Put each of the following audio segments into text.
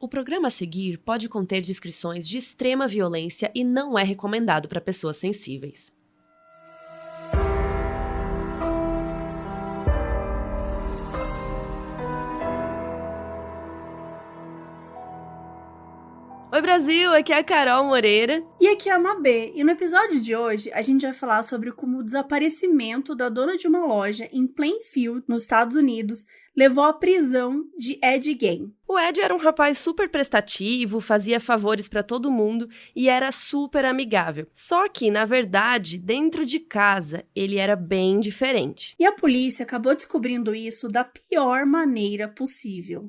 O programa a seguir pode conter descrições de extrema violência e não é recomendado para pessoas sensíveis. Oi Brasil, aqui é a Carol Moreira. E aqui é a Mabê, e no episódio de hoje a gente vai falar sobre como o desaparecimento da dona de uma loja em Plainfield, nos Estados Unidos, levou à prisão de Ed Gein. O Ed era um rapaz super prestativo, fazia favores pra todo mundo e era super amigável. Só que, na verdade, dentro de casa, ele era bem diferente. E a polícia acabou descobrindo isso da pior maneira possível.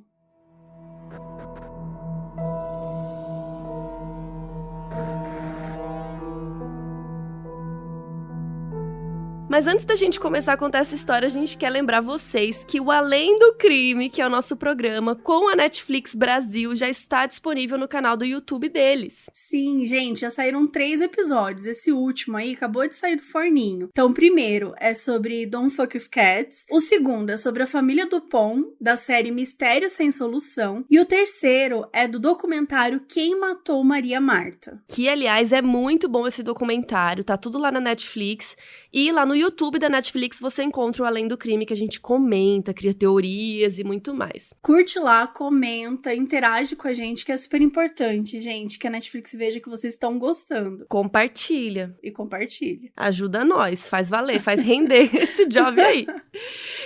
Mas antes da gente começar a contar essa história, a gente quer lembrar vocês que o Além do Crime, que é o nosso programa com a Netflix Brasil, já está disponível no canal do YouTube deles. Sim, gente, já saíram 3 episódios. Esse último aí acabou de sair do forninho. Então, o primeiro é sobre Don't Fuck With Cats. O segundo é sobre a família Dupont, da série Mistério Sem Solução. E o terceiro é do documentário Quem Matou Maria Marta. Que, aliás, é muito bom esse documentário. Tá tudo lá na Netflix. E lá no YouTube da Netflix você encontra o Além do Crime, que a gente comenta, cria teorias e muito mais. Curte lá, comenta, interage com a gente, que é super importante, gente, que a Netflix veja que vocês estão gostando. Compartilha. E compartilha. Ajuda nós, faz valer, faz render esse job aí.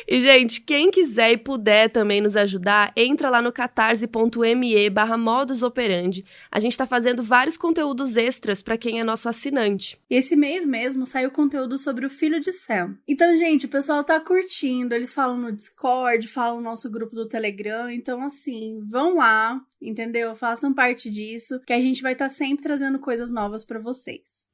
E, gente, quem quiser e puder também nos ajudar, entra lá no catarse.me/modusoperandi. A gente tá fazendo vários conteúdos extras pra quem é nosso assinante. E esse mês mesmo saiu conteúdo sobre o filho de Sam. Então, gente, o pessoal tá curtindo, eles falam no Discord, falam no nosso grupo do Telegram, então assim, vão lá, entendeu? Façam parte disso, que a gente vai estar sempre trazendo coisas novas pra vocês.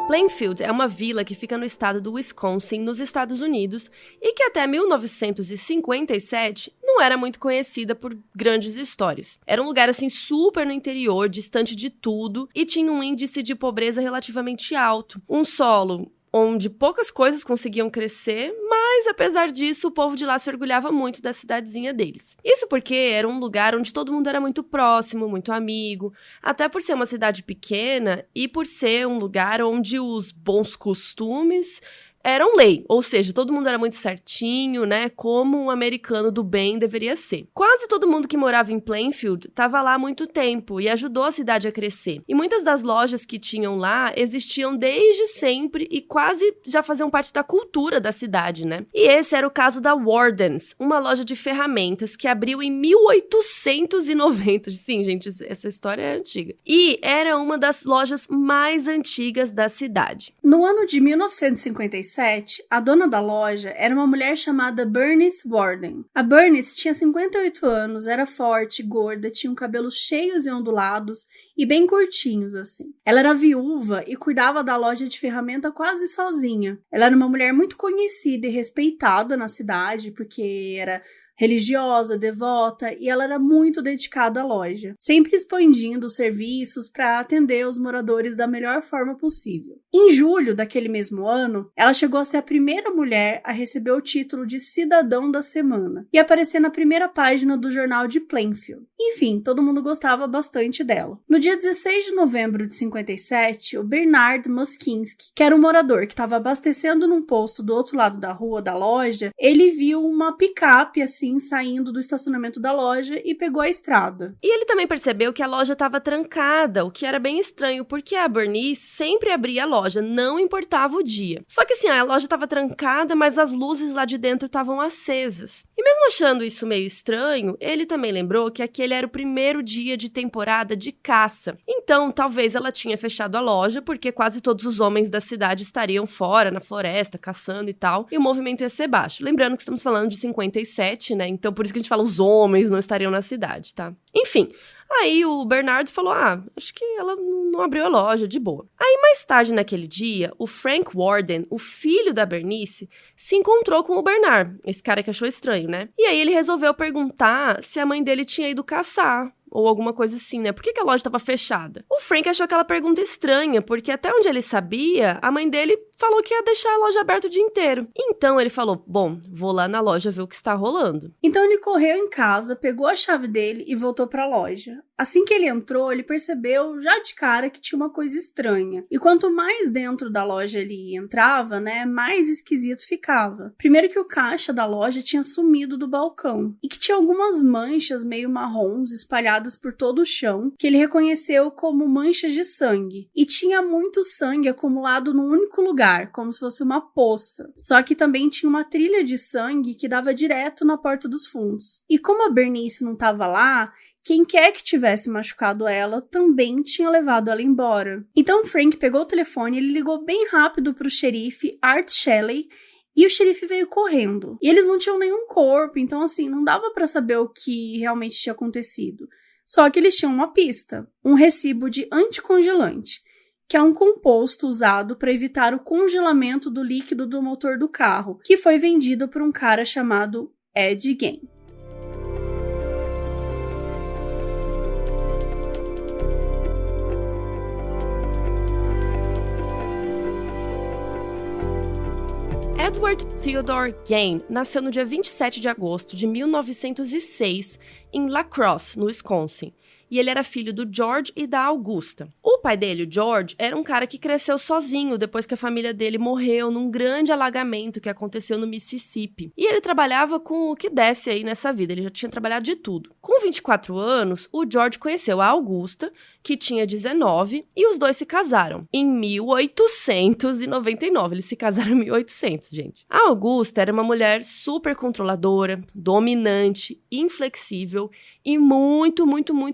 Plainfield é uma vila que fica no estado do Wisconsin, nos Estados Unidos, e que até 1957 não era muito conhecida por grandes histórias. Era um lugar assim super no interior, distante de tudo, e tinha um índice de pobreza relativamente alto. Um solo onde poucas coisas conseguiam crescer, mas apesar disso o povo de lá se orgulhava muito da cidadezinha deles. Isso porque era um lugar onde todo mundo era muito próximo, muito amigo, até por ser uma cidade pequena e por ser um lugar onde os bons costumes eram lei, ou seja, todo mundo era muito certinho, né, como um americano do bem deveria ser. Quase todo mundo que morava em Plainfield estava lá há muito tempo e ajudou a cidade a crescer. E muitas das lojas que tinham lá existiam desde sempre e quase já faziam parte da cultura da cidade, né? E esse era o caso da Wardens, uma loja de ferramentas que abriu em 1890. Sim, gente, essa história é antiga. E era uma das lojas mais antigas da cidade. No ano de 1957, a dona da loja era uma mulher chamada Bernice Warden. A Bernice tinha 58 anos, era forte, gorda, tinha um cabelos cheios e ondulados e bem curtinhos, assim. Ela era viúva e cuidava da loja de ferramenta quase sozinha. Ela era uma mulher muito conhecida e respeitada na cidade, porque era religiosa, devota, e ela era muito dedicada à loja, sempre expandindo os serviços para atender os moradores da melhor forma possível. Em julho daquele mesmo ano, ela chegou a ser a primeira mulher a receber o título de Cidadão da Semana e aparecer na primeira página do jornal de Plainfield. Enfim, todo mundo gostava bastante dela. No dia 16 de novembro de 57, o Bernard Muskinski, que era um morador que estava abastecendo num posto do outro lado da rua da loja, ele viu uma picape assim saindo do estacionamento da loja e pegou a estrada. E ele também percebeu que a loja estava trancada, o que era bem estranho, porque a Bernice sempre abria a loja, não importava o dia. Só que assim, a loja estava trancada, mas as luzes lá de dentro estavam acesas. E mesmo achando isso meio estranho, ele também lembrou que aquele era o primeiro dia de temporada de caça. Então, talvez ela tinha fechado a loja, porque quase todos os homens da cidade estariam fora, na floresta, caçando e tal, e o movimento ia ser baixo. Lembrando que estamos falando de 57, né? Então, por isso que a gente fala, os homens não estariam na cidade, tá? Enfim, aí o Bernard falou, acho que ela não abriu a loja, de boa. Aí, mais tarde naquele dia, o Frank Warden, o filho da Bernice, se encontrou com o Bernard, esse cara que achou estranho, né? E aí ele resolveu perguntar se a mãe dele tinha ido caçar. ou alguma coisa assim, né? Por que a loja estava fechada? O Frank achou aquela pergunta estranha, porque até onde ele sabia, a mãe dele falou que ia deixar a loja aberta o dia inteiro. Então ele falou, bom, vou lá na loja ver o que está rolando. Então ele correu em casa, pegou a chave dele e voltou para a loja. Assim que ele entrou, ele percebeu já de cara que tinha uma coisa estranha. E quanto mais dentro da loja ele entrava, né, mais esquisito ficava. Primeiro que o caixa da loja tinha sumido do balcão e que tinha algumas manchas meio marrons espalhadas por todo o chão, que ele reconheceu como manchas de sangue. E tinha muito sangue acumulado num único lugar, como se fosse uma poça. Só que também tinha uma trilha de sangue que dava direto na porta dos fundos. E como a Bernice não estava lá, quem quer que tivesse machucado ela também tinha levado ela embora. Então Frank pegou o telefone e ele ligou bem rápido para o xerife Art Shelley e o xerife veio correndo. E eles não tinham nenhum corpo, então assim, não dava para saber o que realmente tinha acontecido. Só que eles tinham uma pista, um recibo de anticongelante, que é um composto usado para evitar o congelamento do líquido do motor do carro, que foi vendido por um cara chamado Ed Gein. Edward Theodore Gein nasceu no dia 27 de agosto de 1906 em La Crosse, no Wisconsin, e ele era filho do George e da Augusta. O pai dele, o George, era um cara que cresceu sozinho depois que a família dele morreu num grande alagamento que aconteceu no Mississippi. E ele trabalhava com o que desse aí nessa vida, ele já tinha trabalhado de tudo. Com 24 anos, o George conheceu a Augusta, que tinha 19, e os dois se casaram em 1899. Eles se casaram em 1800, gente. A Augusta era uma mulher super controladora, dominante, inflexível e muito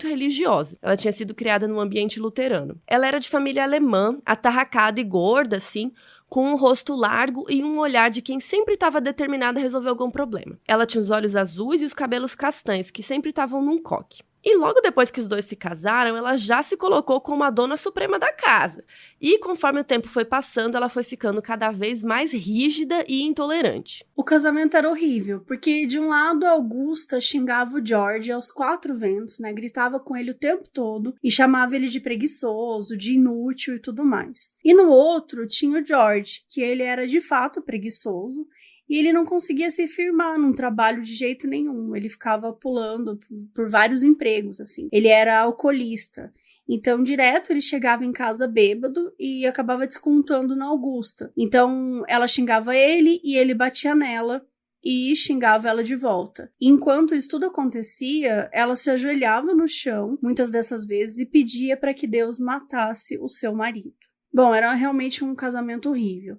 religiosa. Ela tinha sido criada num ambiente luterano. Ela era de família alemã, atarracada e gorda, assim, com um rosto largo e um olhar de quem sempre estava determinada a resolver algum problema. Ela tinha os olhos azuis e os cabelos castanhos, que sempre estavam num coque. E logo depois que os dois se casaram, ela já se colocou como a dona suprema da casa. E conforme o tempo foi passando, ela foi ficando cada vez mais rígida e intolerante. O casamento era horrível, porque de um lado a Augusta xingava o George aos quatro ventos, né? Gritava com ele o tempo todo e chamava ele de preguiçoso, de inútil e tudo mais. E no outro tinha o George, que ele era de fato preguiçoso, e ele não conseguia se firmar num trabalho de jeito nenhum. Ele ficava pulando por vários empregos, assim. Ele era alcoolista. Então, direto, ele chegava em casa bêbado e acabava descontando na Augusta. Então, ela xingava ele e ele batia nela e xingava ela de volta. E enquanto isso tudo acontecia, ela se ajoelhava no chão, muitas dessas vezes, e pedia para que Deus matasse o seu marido. Bom, era realmente um casamento horrível.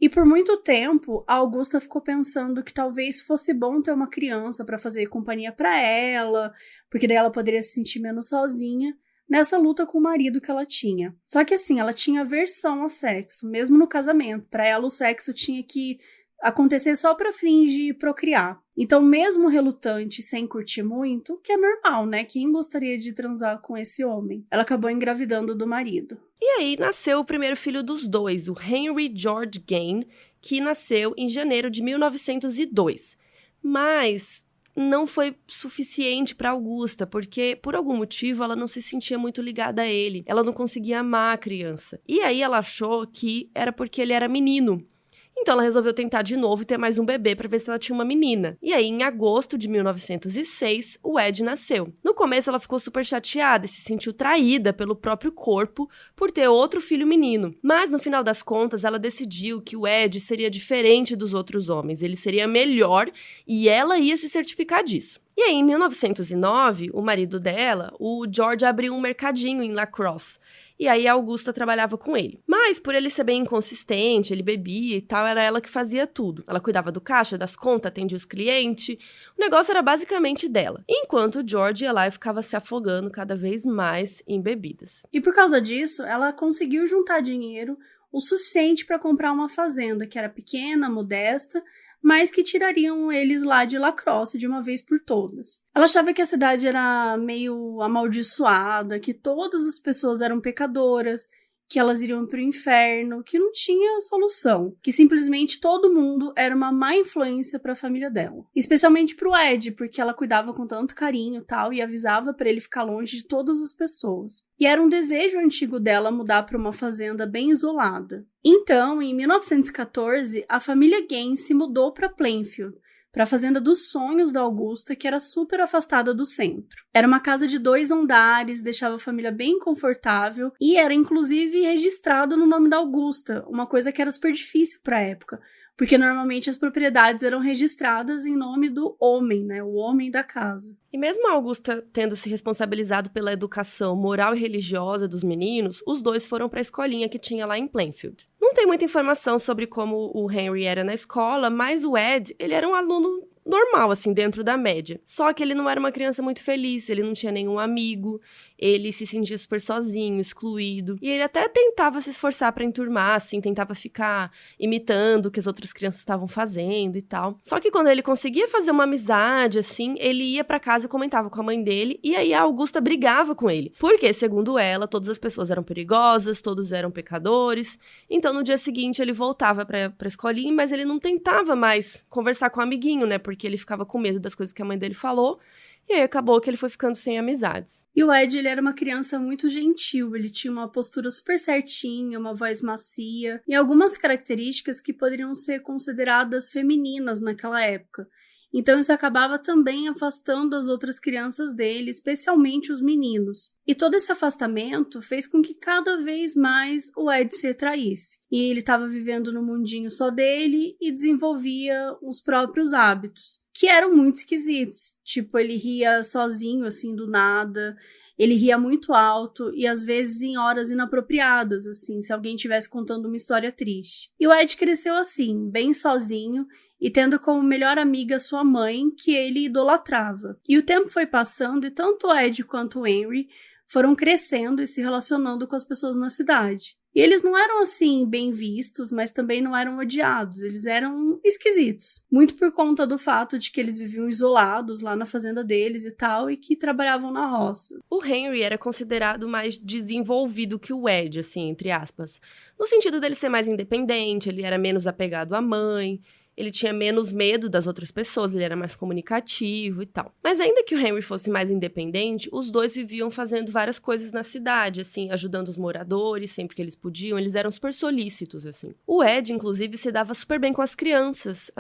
E por muito tempo, a Augusta ficou pensando que talvez fosse bom ter uma criança para fazer companhia para ela, porque daí ela poderia se sentir menos sozinha nessa luta com o marido que ela tinha. Só que assim, ela tinha aversão ao sexo, mesmo no casamento. Para ela, o sexo tinha que acontecer só para fins de procriar. Então, mesmo relutante, sem curtir muito, que é normal, né? Quem gostaria de transar com esse homem? Ela acabou engravidando do marido. E aí nasceu o primeiro filho dos dois, o Henry George Gein, que nasceu em janeiro de 1902. Mas não foi suficiente para Augusta, porque por algum motivo ela não se sentia muito ligada a ele. Ela não conseguia amar a criança. E aí ela achou que era porque ele era menino. Então ela resolveu tentar de novo e ter mais um bebê para ver se ela tinha uma menina. E aí, em agosto de 1906, o Ed nasceu. No começo ela ficou super chateada e se sentiu traída pelo próprio corpo por ter outro filho menino. Mas no final das contas, ela decidiu que o Ed seria diferente dos outros homens. Ele seria melhor e ela ia se certificar disso. E aí, em 1909, o marido dela, o George, abriu um mercadinho em La Crosse. E aí a Augusta trabalhava com ele. Mas por ele ser bem inconsistente, ele bebia e tal, era ela que fazia tudo. Ela cuidava do caixa, das contas, atendia os clientes. O negócio era basicamente dela. Enquanto o George ia lá e ficava se afogando cada vez mais em bebidas. E por causa disso, ela conseguiu juntar dinheiro o suficiente para comprar uma fazenda que era pequena, modesta, mas que tirariam eles lá de La Crosse de uma vez por todas. Ela achava que a cidade era meio amaldiçoada, que todas as pessoas eram pecadoras, que elas iriam pro inferno, que não tinha solução, que simplesmente todo mundo era uma má influência pra família dela. Especialmente pro Ed, porque ela cuidava com tanto carinho e tal, e avisava pra ele ficar longe de todas as pessoas. E era um desejo antigo dela mudar pra uma fazenda bem isolada. Então, em 1914, a família Gaines se mudou pra Plainfield, para a fazenda dos sonhos da Augusta, que era super afastada do centro. Era uma casa de 2 andares, deixava a família bem confortável e era inclusive registrado no nome da Augusta, uma coisa que era super difícil para a época, porque normalmente as propriedades eram registradas em nome do homem, né, o homem da casa. E mesmo a Augusta tendo se responsabilizado pela educação moral e religiosa dos meninos, os dois foram para a escolinha que tinha lá em Plainfield. Não tem muita informação sobre como o Henry era na escola, mas o Ed, ele era um aluno normal, assim, dentro da média. Só que ele não era uma criança muito feliz, ele não tinha nenhum amigo, ele se sentia super sozinho, excluído. E ele até tentava se esforçar pra enturmar, assim, tentava ficar imitando o que as outras crianças estavam fazendo e tal. Só que quando ele conseguia fazer uma amizade, assim, ele ia pra casa e comentava com a mãe dele, e aí a Augusta brigava com ele. Porque, segundo ela, todas as pessoas eram perigosas, todos eram pecadores. Então, no dia seguinte, ele voltava pra escolinha, mas ele não tentava mais conversar com o amiguinho, né? Porque ele ficava com medo das coisas que a mãe dele falou. E aí acabou que ele foi ficando sem amizades. E o Ed, ele era uma criança muito gentil, ele tinha uma postura super certinha, uma voz macia, e algumas características que poderiam ser consideradas femininas naquela época. Então isso acabava também afastando as outras crianças dele, especialmente os meninos. E todo esse afastamento fez com que cada vez mais o Ed se retraísse. E ele estava vivendo no mundinho só dele e desenvolvia os próprios hábitos, que eram muito esquisitos. Tipo, ele ria sozinho, assim, do nada. Ele ria muito alto e às vezes em horas inapropriadas, assim, se alguém estivesse contando uma história triste. E o Ed cresceu assim, bem sozinho, e tendo como melhor amiga sua mãe, que ele idolatrava. E o tempo foi passando e tanto o Ed quanto o Henry foram crescendo e se relacionando com as pessoas na cidade. E eles não eram, assim, bem vistos, mas também não eram odiados. Eles eram esquisitos. Muito por conta do fato de que eles viviam isolados lá na fazenda deles e tal, e que trabalhavam na roça. O Henry era considerado mais desenvolvido que o Ed, assim, entre aspas. No sentido dele ser mais independente, ele era menos apegado à mãe. Ele tinha menos medo das outras pessoas, ele era mais comunicativo e tal. Mas ainda que o Henry fosse mais independente, os dois viviam fazendo várias coisas na cidade, assim, ajudando os moradores sempre que eles podiam, eles eram super solícitos, assim. O Ed, inclusive, se dava super bem com as crianças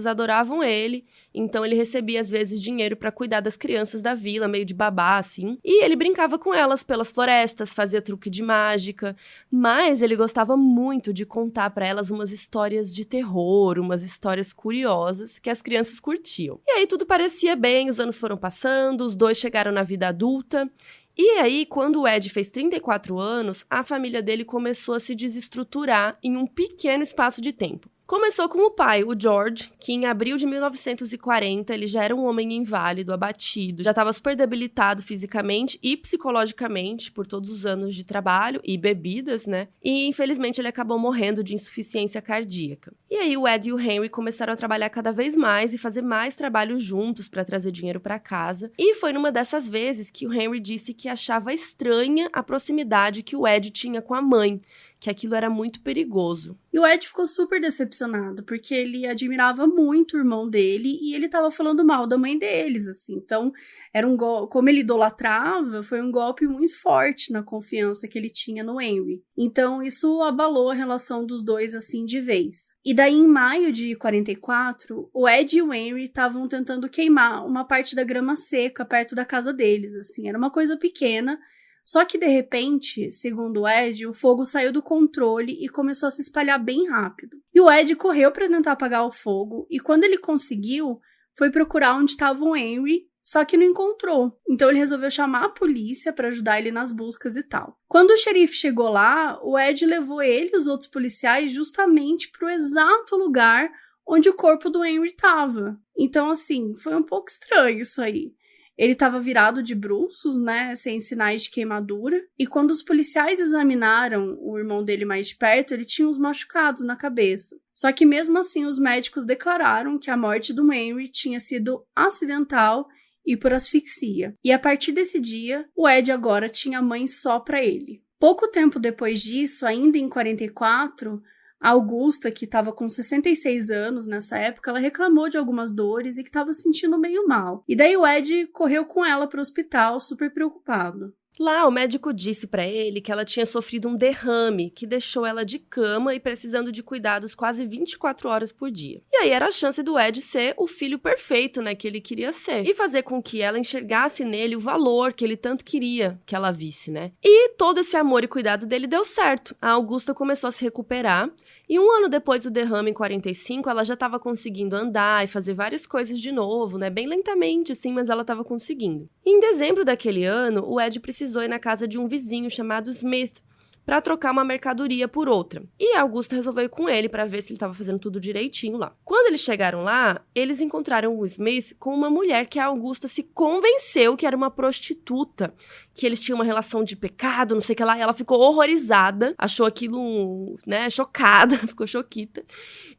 adoravam ele, então ele recebia às vezes dinheiro pra cuidar das crianças da vila, meio de babá, assim, e ele brincava com elas pelas florestas, fazia truque de mágica, mas ele gostava muito de contar pra elas umas histórias de terror, umas histórias curiosas que as crianças curtiam. E aí tudo parecia bem, os anos foram passando, os dois chegaram na vida adulta. E aí, quando o Ed fez 34 anos, a família dele começou a se desestruturar em um pequeno espaço de tempo. Começou com o pai, o George, que em abril de 1940 ele já era um homem inválido, abatido, já estava super debilitado fisicamente e psicologicamente por todos os anos de trabalho e bebidas, né? E infelizmente ele acabou morrendo de insuficiência cardíaca. E aí o Ed e o Henry começaram a trabalhar cada vez mais e fazer mais trabalho juntos para trazer dinheiro para casa. E foi numa dessas vezes que o Henry disse que achava estranha a proximidade que o Ed tinha com a mãe, que aquilo era muito perigoso. E o Ed ficou super decepcionado, porque ele admirava muito o irmão dele e ele tava falando mal da mãe deles, assim. Então, era como ele idolatrava, foi um golpe muito forte na confiança que ele tinha no Henry. Então, isso abalou a relação dos dois, assim, de vez. E daí, em maio de 44, o Ed e o Henry estavam tentando queimar uma parte da grama seca perto da casa deles, assim. Era uma coisa pequena. Só que, de repente, segundo o Ed, o fogo saiu do controle e começou a se espalhar bem rápido. E o Ed correu para tentar apagar o fogo, e quando ele conseguiu, foi procurar onde estava o Henry, só que não encontrou. Então ele resolveu chamar a polícia para ajudar ele nas buscas e tal. Quando o xerife chegou lá, o Ed levou ele e os outros policiais justamente para o exato lugar onde o corpo do Henry estava. Então, assim, foi um pouco estranho isso aí. Ele estava virado de bruços, né, sem sinais de queimadura. E quando os policiais examinaram o irmão dele mais de perto, ele tinha uns machucados na cabeça. Só que mesmo assim, os médicos declararam que a morte do Henry tinha sido acidental e por asfixia. E a partir desse dia, o Ed agora tinha mãe só para ele. Pouco tempo depois disso, ainda em 44, a Augusta, que estava com 66 anos nessa época, ela reclamou de algumas dores e que estava se sentindo meio mal. E daí o Ed correu com ela para o hospital, super preocupado. Lá, o médico disse pra ele que ela tinha sofrido um derrame que deixou ela de cama e precisando de cuidados quase 24 horas por dia. E aí era a chance do Ed ser o filho perfeito, né, que ele queria ser. E fazer com que ela enxergasse nele o valor que ele tanto queria que ela visse, né? E todo esse amor e cuidado dele deu certo. A Augusta começou a se recuperar. E um ano depois do derrame, em 45, ela já estava conseguindo andar e fazer várias coisas de novo, né? Bem lentamente, assim, mas ela estava conseguindo. E em dezembro daquele ano, o Ed precisou ir na casa de um vizinho chamado Smith para trocar uma mercadoria por outra. E a Augusta resolveu ir com ele para ver se ele estava fazendo tudo direitinho lá. Quando eles chegaram lá, eles encontraram o Smith com uma mulher que a Augusta se convenceu que era uma prostituta, que eles tinham uma relação de pecado, não sei o que lá, e ela ficou horrorizada, achou aquilo, né, chocada, ficou choquita.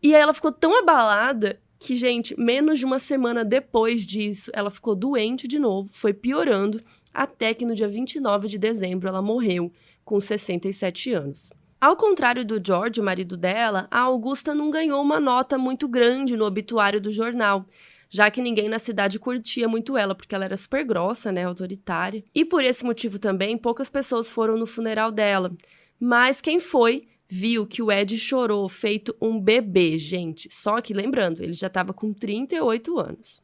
E aí ela ficou tão abalada que, gente, menos de uma semana depois disso, ela ficou doente de novo, foi piorando, até que no dia 29 de dezembro ela morreu, com 67 anos. Ao contrário do George, o marido dela, a Augusta não ganhou uma nota muito grande no obituário do jornal, já que ninguém na cidade curtia muito ela, porque ela era super grossa, né, autoritária. E por esse motivo também, poucas pessoas foram no funeral dela. Mas quem foi, viu que o Ed chorou feito um bebê, gente. Só que, lembrando, ele já estava com 38 anos.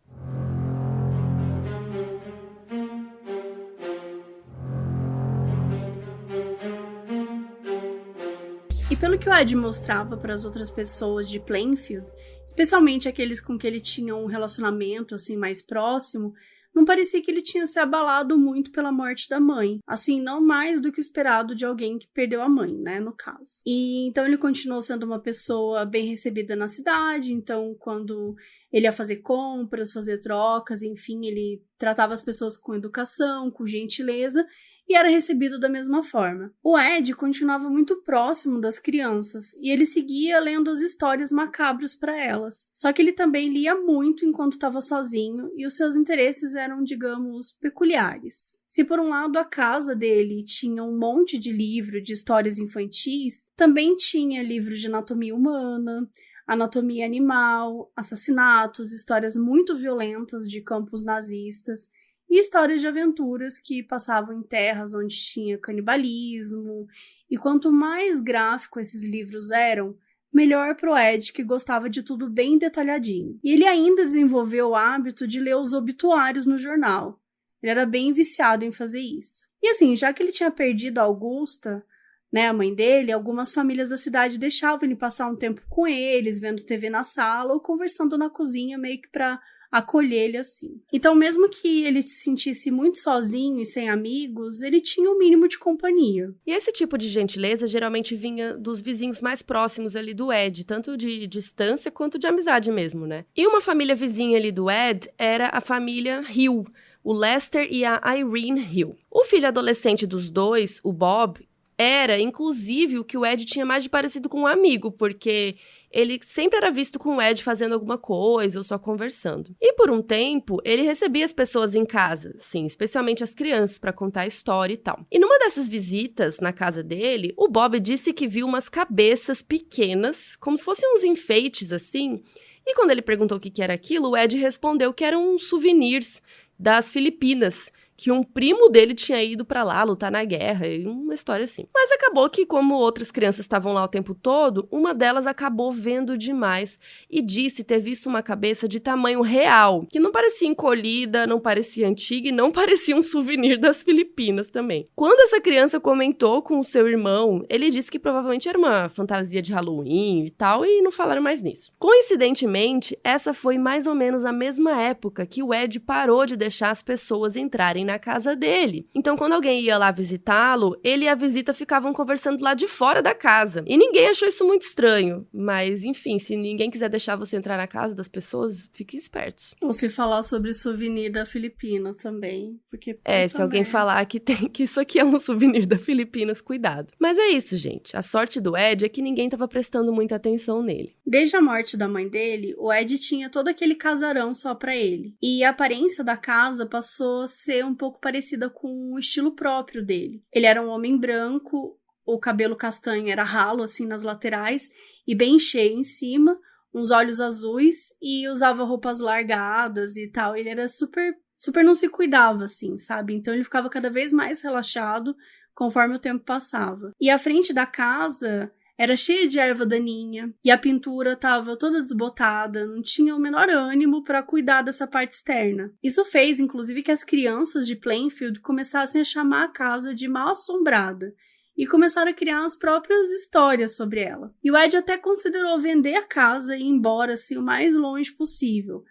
E pelo que o Ed mostrava para as outras pessoas de Plainfield, especialmente aqueles com que ele tinha um relacionamento assim mais próximo, não parecia que ele tinha se abalado muito pela morte da mãe. Assim, não mais do que o esperado de alguém que perdeu a mãe, né, no caso. E então ele continuou sendo uma pessoa bem recebida na cidade, então quando ele ia fazer compras, fazer trocas, enfim, ele tratava as pessoas com educação, com gentileza, e era recebido da mesma forma. O Ed continuava muito próximo das crianças e ele seguia lendo as histórias macabras para elas. Só que ele também lia muito enquanto estava sozinho e os seus interesses eram, digamos, peculiares. Se por um lado a casa dele tinha um monte de livro de histórias infantis, também tinha livros de anatomia humana, anatomia animal, assassinatos, histórias muito violentas de campos nazistas, e histórias de aventuras que passavam em terras onde tinha canibalismo. E quanto mais gráfico esses livros eram, melhor pro Ed, que gostava de tudo bem detalhadinho. E ele ainda desenvolveu o hábito de ler os obituários no jornal. Ele era bem viciado em fazer isso. E assim, já que ele tinha perdido a Augusta, né, a mãe dele, algumas famílias da cidade deixavam ele passar um tempo com eles, vendo TV na sala ou conversando na cozinha, meio que pra acolher ele assim. Então, mesmo que ele se sentisse muito sozinho e sem amigos, ele tinha um mínimo de companhia. E esse tipo de gentileza geralmente vinha dos vizinhos mais próximos ali do Ed, tanto de distância quanto de amizade mesmo, né? E uma família vizinha ali do Ed era a família Hill, o Lester e a Irene Hill. O filho adolescente dos dois, o Bob, era, inclusive, o que o Ed tinha mais de parecido com um amigo, porque ele sempre era visto com o Ed fazendo alguma coisa ou só conversando. E por um tempo, ele recebia as pessoas em casa, sim, especialmente as crianças, para contar a história e tal. E numa dessas visitas na casa dele, o Bob disse que viu umas cabeças pequenas, como se fossem uns enfeites assim. E quando ele perguntou o que era aquilo, o Ed respondeu que eram souvenirs das Filipinas, que um primo dele tinha ido pra lá lutar na guerra, e uma história assim. Mas acabou que, como outras crianças estavam lá o tempo todo, uma delas acabou vendo demais e disse ter visto uma cabeça de tamanho real, que não parecia encolhida, não parecia antiga e não parecia um souvenir das Filipinas também. Quando essa criança comentou com o seu irmão, ele disse que provavelmente era uma fantasia de Halloween e tal, e não falaram mais nisso. Coincidentemente, essa foi mais ou menos a mesma época que o Ed parou de deixar as pessoas entrarem na casa dele. Então, quando alguém ia lá visitá-lo, ele e a visita ficavam conversando lá de fora da casa. E ninguém achou isso muito estranho. Mas, enfim, se ninguém quiser deixar você entrar na casa das pessoas, fiquem espertos. Ou se falar sobre souvenir da Filipina também. Porque se alguém falar que isso aqui é um souvenir da Filipinas, cuidado. Mas é isso, gente. A sorte do Ed é que ninguém estava prestando muita atenção nele. Desde a morte da mãe dele, o Ed tinha todo aquele casarão só pra ele. E a aparência da casa passou a ser um pouco parecida com o estilo próprio dele. Ele era um homem branco, o cabelo castanho era ralo, assim, nas laterais, e bem cheio em cima, uns olhos azuis, e usava roupas largadas e tal. Ele era super não se cuidava, assim, sabe? Então ele ficava cada vez mais relaxado conforme o tempo passava. E a frente da casa era cheia de erva daninha, e a pintura estava toda desbotada, não tinha o menor ânimo para cuidar dessa parte externa. Isso fez, inclusive, que as crianças de Plainfield começassem a chamar a casa de mal assombrada, e começaram a criar as próprias histórias sobre ela. E o Ed até considerou vender a casa e ir embora assim, o mais longe possível.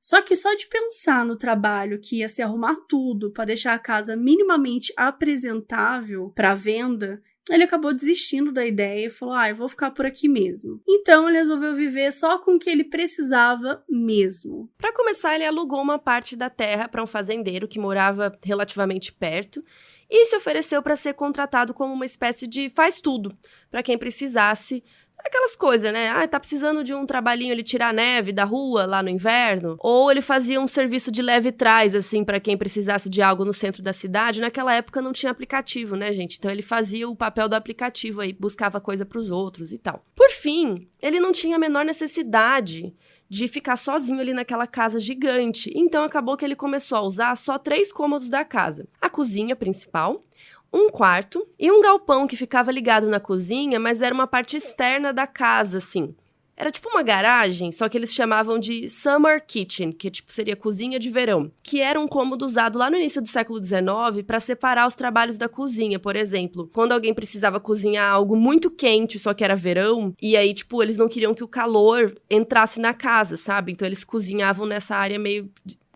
Só que só de pensar no trabalho que ia se arrumar tudo para deixar a casa minimamente apresentável para venda, ele acabou desistindo da ideia e falou, eu vou ficar por aqui mesmo. Então ele resolveu viver só com o que ele precisava mesmo. Para começar, ele alugou uma parte da terra para um fazendeiro que morava relativamente perto e se ofereceu para ser contratado como uma espécie de faz-tudo, para quem precisasse. Aquelas coisas, né? Tá precisando de um trabalhinho, ele tirar a neve da rua lá no inverno. Ou ele fazia um serviço de leve trás, assim, pra quem precisasse de algo no centro da cidade. Naquela época não tinha aplicativo, né, gente? Então ele fazia o papel do aplicativo aí, buscava coisa pros outros e tal. Por fim, ele não tinha a menor necessidade de ficar sozinho ali naquela casa gigante. Então acabou que ele começou a usar só 3 cômodos da casa. A cozinha principal, um quarto e um galpão que ficava ligado na cozinha, mas era uma parte externa da casa, assim. Era tipo uma garagem, só que eles chamavam de Summer Kitchen, que tipo seria cozinha de verão, que era um cômodo usado lá no início do século XIX para separar os trabalhos da cozinha, por exemplo. Quando alguém precisava cozinhar algo muito quente, só que era verão, e aí, tipo, eles não queriam que o calor entrasse na casa, sabe? Então eles cozinhavam nessa área meio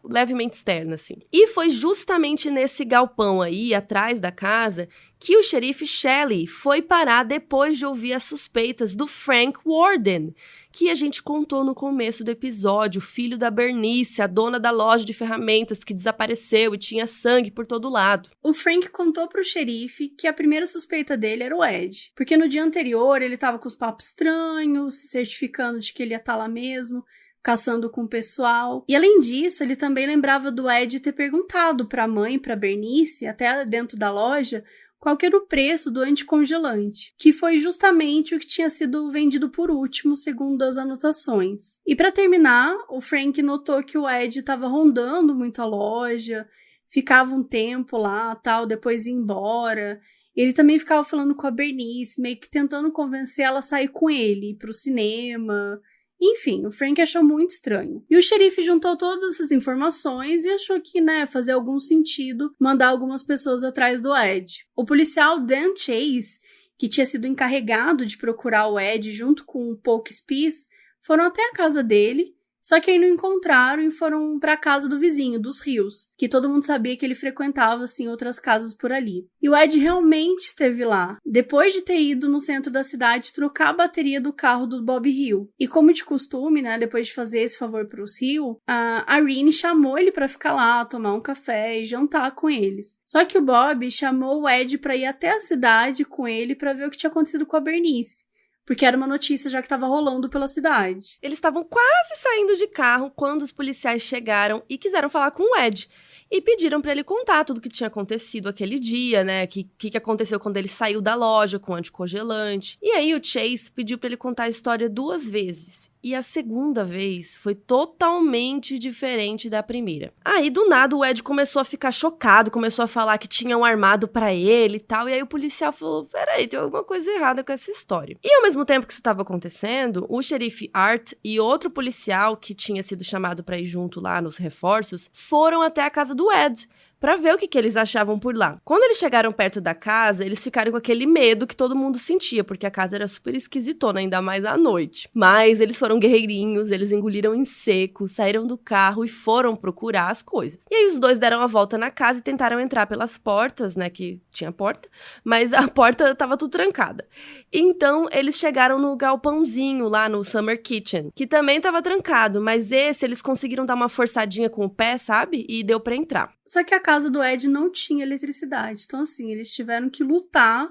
levemente externa, assim. E foi justamente nesse galpão aí, atrás da casa, que o xerife Shelley foi parar depois de ouvir as suspeitas do Frank Warden, que a gente contou no começo do episódio, filho da Bernice, a dona da loja de ferramentas que desapareceu e tinha sangue por todo lado. O Frank contou pro xerife que a primeira suspeita dele era o Ed, porque no dia anterior ele tava com os papos estranhos, se certificando de que ele ia estar lá mesmo, caçando com o pessoal. E além disso, ele também lembrava do Ed ter perguntado pra mãe, pra Bernice, até dentro da loja, qual que era o preço do anticongelante, que foi justamente o que tinha sido vendido por último, segundo as anotações. E para terminar, o Frank notou que o Ed estava rondando muito a loja, ficava um tempo lá, tal, depois ia embora. Ele também ficava falando com a Bernice, meio que tentando convencer ela a sair com ele, ir pro cinema. Enfim, o Frank achou muito estranho. E o xerife juntou todas essas informações e achou que, fazia algum sentido mandar algumas pessoas atrás do Ed. O policial Dan Chase, que tinha sido encarregado de procurar o Ed junto com o Polk Spies, foram até a casa dele, só que aí não encontraram e foram para a casa do vizinho, dos Rios, que todo mundo sabia que ele frequentava, assim, outras casas por ali. E o Ed realmente esteve lá, depois de ter ido no centro da cidade trocar a bateria do carro do Bob Hill. E como de costume, depois de fazer esse favor para os Hill, a Irene chamou ele para ficar lá, tomar um café e jantar com eles. Só que o Bob chamou o Ed para ir até a cidade com ele para ver o que tinha acontecido com a Bernice, porque era uma notícia já que estava rolando pela cidade. Eles estavam quase saindo de carro quando os policiais chegaram e quiseram falar com o Ed. E pediram para ele contar tudo o que tinha acontecido aquele dia, né? O que aconteceu quando ele saiu da loja com o anticongelante. E aí o Chase pediu para ele contar a história 2 vezes. E a segunda vez foi totalmente diferente da primeira. Aí, do nada, o Ed começou a ficar chocado, começou a falar que tinham armado pra ele e tal. E aí o policial falou, peraí, tem alguma coisa errada com essa história. E ao mesmo tempo que isso estava acontecendo, o xerife Art e outro policial que tinha sido chamado pra ir junto lá nos reforços, foram até a casa do Ed pra ver o que eles achavam por lá. Quando eles chegaram perto da casa, eles ficaram com aquele medo que todo mundo sentia, porque a casa era super esquisitona, ainda mais à noite. Mas eles foram guerreirinhos, eles engoliram em seco, saíram do carro e foram procurar as coisas. E aí os dois deram a volta na casa e tentaram entrar pelas portas, né, que tinha porta, mas a porta tava tudo trancada. Então eles chegaram no galpãozinho lá no Summer Kitchen, que também tava trancado, mas esse eles conseguiram dar uma forçadinha com o pé, sabe? E deu pra entrar. Só que a casa do Ed não tinha eletricidade. Então, assim, eles tiveram que lutar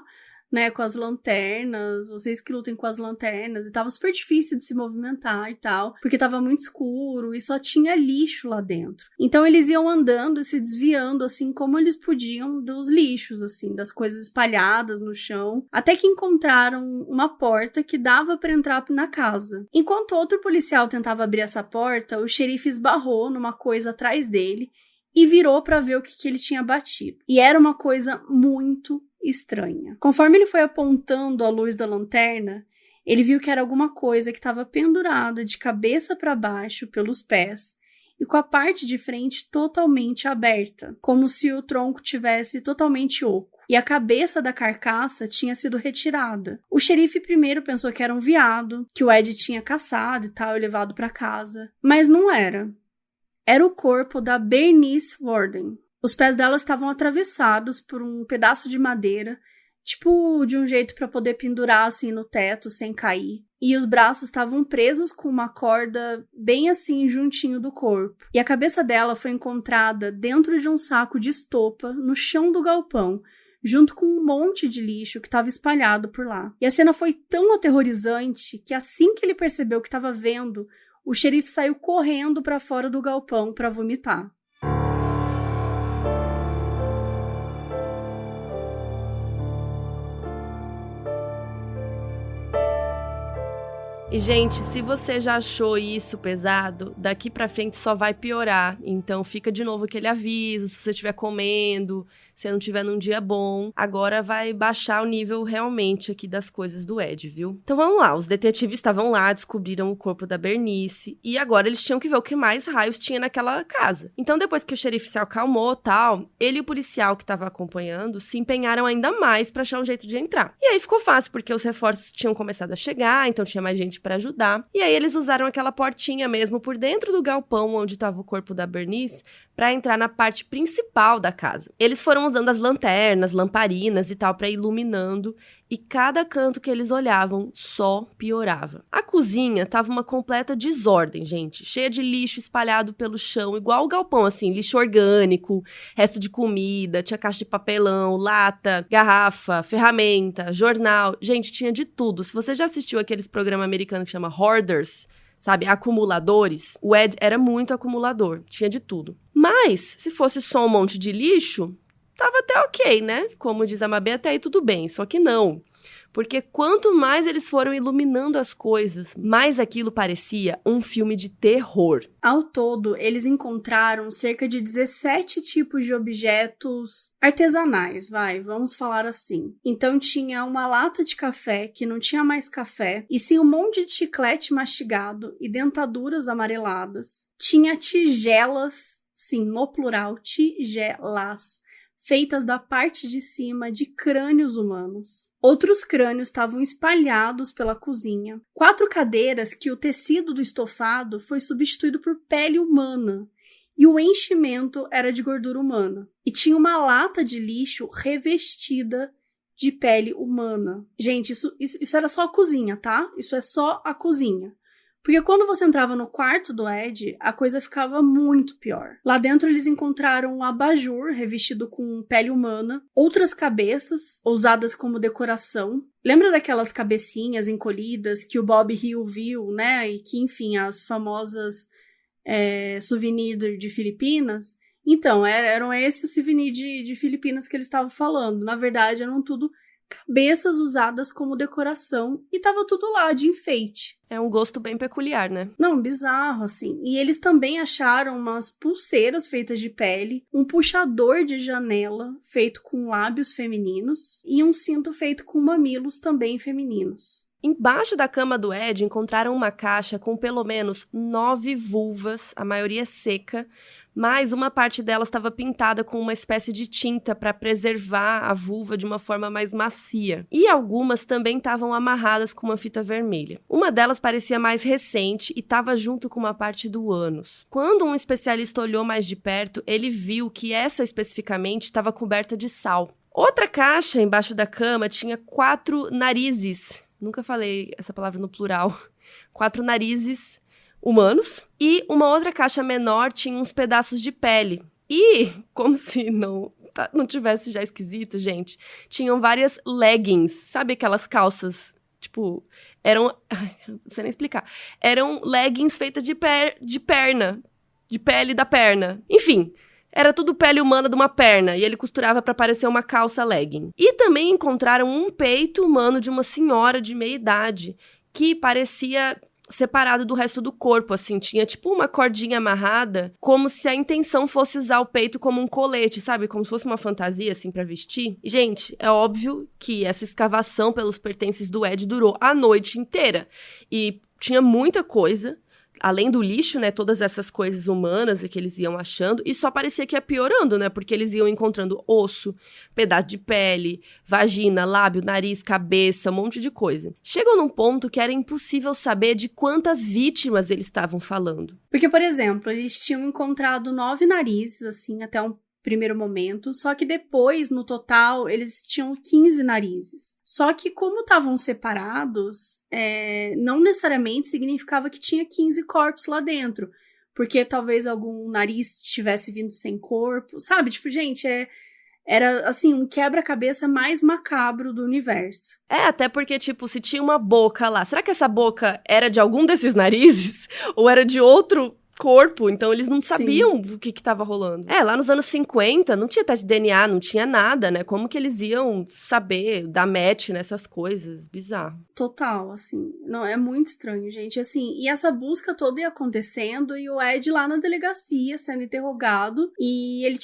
né, com as lanternas, vocês que lutem com as lanternas, e tava super difícil de se movimentar e tal, porque tava muito escuro e só tinha lixo lá dentro. Então eles iam andando e se desviando, assim, como eles podiam dos lixos, assim, das coisas espalhadas no chão, até que encontraram uma porta que dava pra entrar na casa. Enquanto outro policial tentava abrir essa porta, o xerife esbarrou numa coisa atrás dele e virou pra ver o que ele tinha batido. E era uma coisa muito estranha. Conforme ele foi apontando a luz da lanterna, ele viu que era alguma coisa que estava pendurada de cabeça para baixo pelos pés e com a parte de frente totalmente aberta, como se o tronco tivesse totalmente oco. E a cabeça da carcaça tinha sido retirada. O xerife primeiro pensou que era um veado, que o Ed tinha caçado e tal e levado para casa. Mas não era. Era o corpo da Bernice Worden. Os pés dela estavam atravessados por um pedaço de madeira, tipo de um jeito para poder pendurar assim no teto sem cair. E os braços estavam presos com uma corda bem assim juntinho do corpo. E a cabeça dela foi encontrada dentro de um saco de estopa no chão do galpão, junto com um monte de lixo que estava espalhado por lá. E a cena foi tão aterrorizante que assim que ele percebeu o que estava vendo, o xerife saiu correndo para fora do galpão para vomitar. E, gente, se você já achou isso pesado, daqui pra frente só vai piorar. Então, fica de novo aquele aviso, se você estiver comendo, se não estiver num dia bom. Agora vai baixar o nível realmente aqui das coisas do Ed, viu? Então, vamos lá. Os detetives estavam lá, descobriram o corpo da Bernice. E agora eles tinham que ver o que mais raios tinha naquela casa. Então, depois que o xerife se acalmou e tal, ele e o policial que estava acompanhando se empenharam ainda mais pra achar um jeito de entrar. E aí ficou fácil, porque os reforços tinham começado a chegar, então tinha mais gente para ajudar. E aí eles usaram aquela portinha mesmo por dentro do galpão onde estava o corpo da Bernice para entrar na parte principal da casa. Eles foram usando as lanternas, lamparinas e tal para ir iluminando, e cada canto que eles olhavam só piorava. A cozinha tava uma completa desordem, gente, cheia de lixo espalhado pelo chão, igual o galpão, assim, lixo orgânico, resto de comida, tinha caixa de papelão, lata, garrafa, ferramenta, jornal, gente, tinha de tudo. Se você já assistiu aqueles programas americanos que chama Hoarders, sabe, acumuladores, o Ed era muito acumulador, tinha de tudo. Mas, se fosse só um monte de lixo, tava até ok, né? Como diz a Mabê, até aí tudo bem, só que não. Porque quanto mais eles foram iluminando as coisas, mais aquilo parecia um filme de terror. Ao todo, eles encontraram cerca de 17 tipos de objetos artesanais, vamos falar assim. Então tinha uma lata de café que não tinha mais café, e sim um monte de chiclete mastigado e dentaduras amareladas. Tinha tigelas, sim, no plural, tigelas, feitas da parte de cima de crânios humanos. Outros crânios estavam espalhados pela cozinha. 4 cadeiras que o tecido do estofado foi substituído por pele humana. E o enchimento era de gordura humana. E tinha uma lata de lixo revestida de pele humana. Gente, isso era só a cozinha, tá? Isso é só a cozinha. Porque quando você entrava no quarto do Ed, a coisa ficava muito pior. Lá dentro eles encontraram um abajur revestido com pele humana, outras cabeças, usadas como decoração. Lembra daquelas cabecinhas encolhidas que o Bob Hill viu, né? E que, enfim, as famosas souvenirs de Filipinas? Então, eram esse o souvenir de Filipinas que eles estavam falando. Na verdade, eram tudo cabeças usadas como decoração e tava tudo lá de enfeite. É um gosto bem peculiar, né? Não, bizarro, assim. E eles também acharam umas pulseiras feitas de pele, um puxador de janela feito com lábios femininos e um cinto feito com mamilos também femininos. Embaixo da cama do Ed encontraram uma caixa com pelo menos 9 vulvas, a maioria seca, mas uma parte delas estava pintada com uma espécie de tinta para preservar a vulva de uma forma mais macia. E algumas também estavam amarradas com uma fita vermelha. Uma delas parecia mais recente e estava junto com uma parte do ânus. Quando um especialista olhou mais de perto, ele viu que essa especificamente estava coberta de sal. Outra caixa embaixo da cama tinha 4 narizes. Nunca falei essa palavra no plural. 4 narizes humanos. E uma outra caixa menor tinha uns pedaços de pele. E, como se não tivesse já esquisito, gente, tinham várias leggings, sabe aquelas calças, tipo, eram, não sei nem explicar, eram leggings feitas de perna, de pele da perna, enfim, era tudo pele humana de uma perna, e ele costurava pra parecer uma calça legging. E também encontraram um peito humano de uma senhora de meia idade, que parecia separado do resto do corpo, assim, tinha tipo uma cordinha amarrada, como se a intenção fosse usar o peito como um colete, sabe? Como se fosse uma fantasia, assim, pra vestir. E, gente, é óbvio que essa escavação pelos pertences do Ed durou a noite inteira. E tinha muita coisa, além do lixo, né, todas essas coisas humanas que eles iam achando, e só parecia que ia piorando, né, porque eles iam encontrando osso, pedaço de pele, vagina, lábio, nariz, cabeça, um monte de coisa. Chegou num ponto que era impossível saber de quantas vítimas eles estavam falando. Porque, por exemplo, eles tinham encontrado 9 narizes, assim, até um primeiro momento, só que depois, no total, eles tinham 15 narizes. Só que como estavam separados, não necessariamente significava que tinha 15 corpos lá dentro, porque talvez algum nariz tivesse vindo sem corpo, sabe? Tipo, gente, era, assim, um quebra-cabeça mais macabro do universo. Até porque, tipo, se tinha uma boca lá, será que essa boca era de algum desses narizes? Ou era de outro corpo? Então eles não sabiam o que tava rolando. Lá nos anos 50, não tinha teste de DNA, não tinha nada, né? Como que eles iam saber, dar match nessas coisas? Bizarro. Total, assim, não, é muito estranho, gente, assim, e essa busca toda ia acontecendo e o Ed lá na delegacia sendo interrogado e ele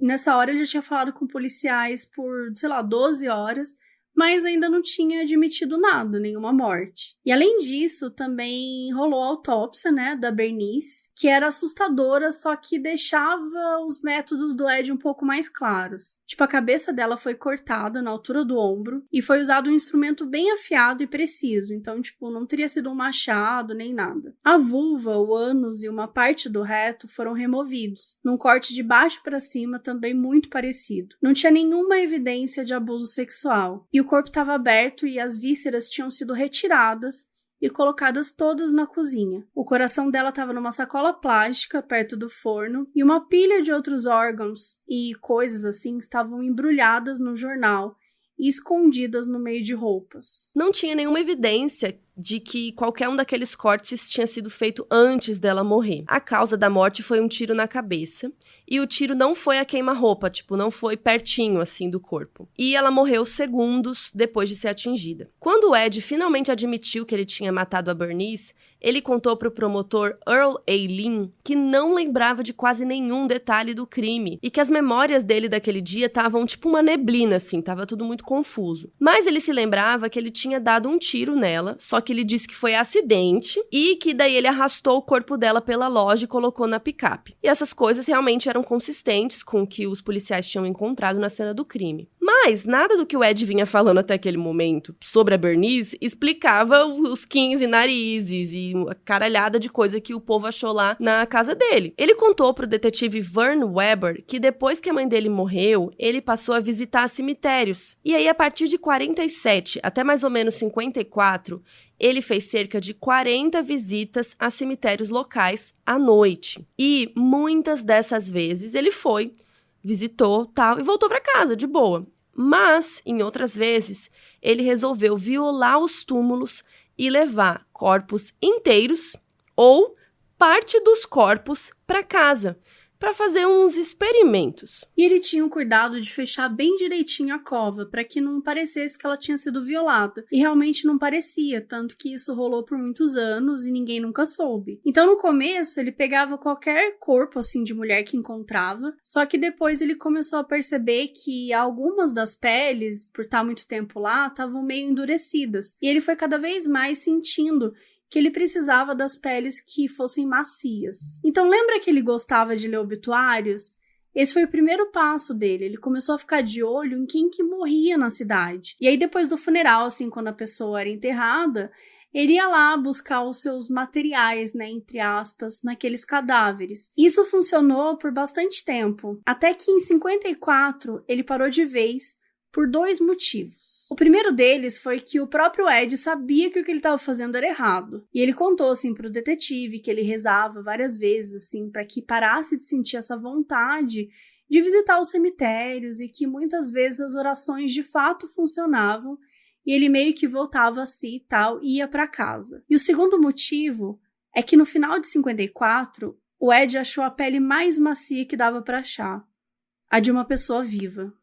nessa hora ele já tinha falado com policiais por, sei lá, 12 horas, mas ainda não tinha admitido nada, nenhuma morte. E além disso, também rolou a autópsia, né, da Bernice, que era assustadora, só que deixava os métodos do Ed um pouco mais claros. Tipo, a cabeça dela foi cortada na altura do ombro e foi usado um instrumento bem afiado e preciso, então, tipo, não teria sido um machado nem nada. A vulva, o ânus e uma parte do reto foram removidos, num corte de baixo para cima também muito parecido. Não tinha nenhuma evidência de abuso sexual. E o corpo estava aberto e as vísceras tinham sido retiradas e colocadas todas na cozinha. O coração dela estava numa sacola plástica perto do forno e uma pilha de outros órgãos e coisas assim estavam embrulhadas no jornal e escondidas no meio de roupas. Não tinha nenhuma evidência de que qualquer um daqueles cortes tinha sido feito antes dela morrer. A causa da morte foi um tiro na cabeça, e o tiro não foi a queima-roupa, tipo, não foi pertinho, assim, do corpo. E ela morreu segundos depois de ser atingida. Quando o Ed finalmente admitiu que ele tinha matado a Bernice, ele contou pro promotor Earl A. Lynn que não lembrava de quase nenhum detalhe do crime, e que as memórias dele daquele dia estavam tipo uma neblina, assim, tava tudo muito confuso. Mas ele se lembrava que ele tinha dado um tiro nela, só que ele disse que foi acidente e que daí ele arrastou o corpo dela pela loja e colocou na picape. E essas coisas realmente eram consistentes com o que os policiais tinham encontrado na cena do crime. Mas nada do que o Ed vinha falando até aquele momento sobre a Bernice explicava os 15 narizes e a caralhada de coisa que o povo achou lá na casa dele. Ele contou pro detetive Vern Weber que depois que a mãe dele morreu, ele passou a visitar cemitérios. E aí, a partir de 47 até mais ou menos 54, ele fez cerca de 40 visitas a cemitérios locais à noite. E muitas dessas vezes ele foi, visitou, tal, e voltou para casa, de boa. Mas, em outras vezes, ele resolveu violar os túmulos e levar corpos inteiros ou parte dos corpos para casa, para fazer uns experimentos. E ele tinha um cuidado de fechar bem direitinho a cova, para que não parecesse que ela tinha sido violada. E realmente não parecia, tanto que isso rolou por muitos anos e ninguém nunca soube. Então, no começo, ele pegava qualquer corpo, assim, de mulher que encontrava, só que depois ele começou a perceber que algumas das peles, por estar muito tempo lá, estavam meio endurecidas. E ele foi cada vez mais sentindo que ele precisava das peles que fossem macias. Então, lembra que ele gostava de ler obituários? Esse foi o primeiro passo dele. Ele começou a ficar de olho em quem que morria na cidade. E aí, depois do funeral, assim, quando a pessoa era enterrada, ele ia lá buscar os seus materiais, né, entre aspas, naqueles cadáveres. Isso funcionou por bastante tempo. Até que em 54, ele parou de vez, por 2 motivos. O primeiro deles foi que o próprio Ed sabia que o que ele estava fazendo era errado. E ele contou, assim, pro detetive que ele rezava várias vezes, assim, para que parasse de sentir essa vontade de visitar os cemitérios e que muitas vezes as orações de fato funcionavam e ele meio que voltava a si e tal e ia para casa. E o segundo motivo é que no final de 54, o Ed achou a pele mais macia que dava para achar, a de uma pessoa viva.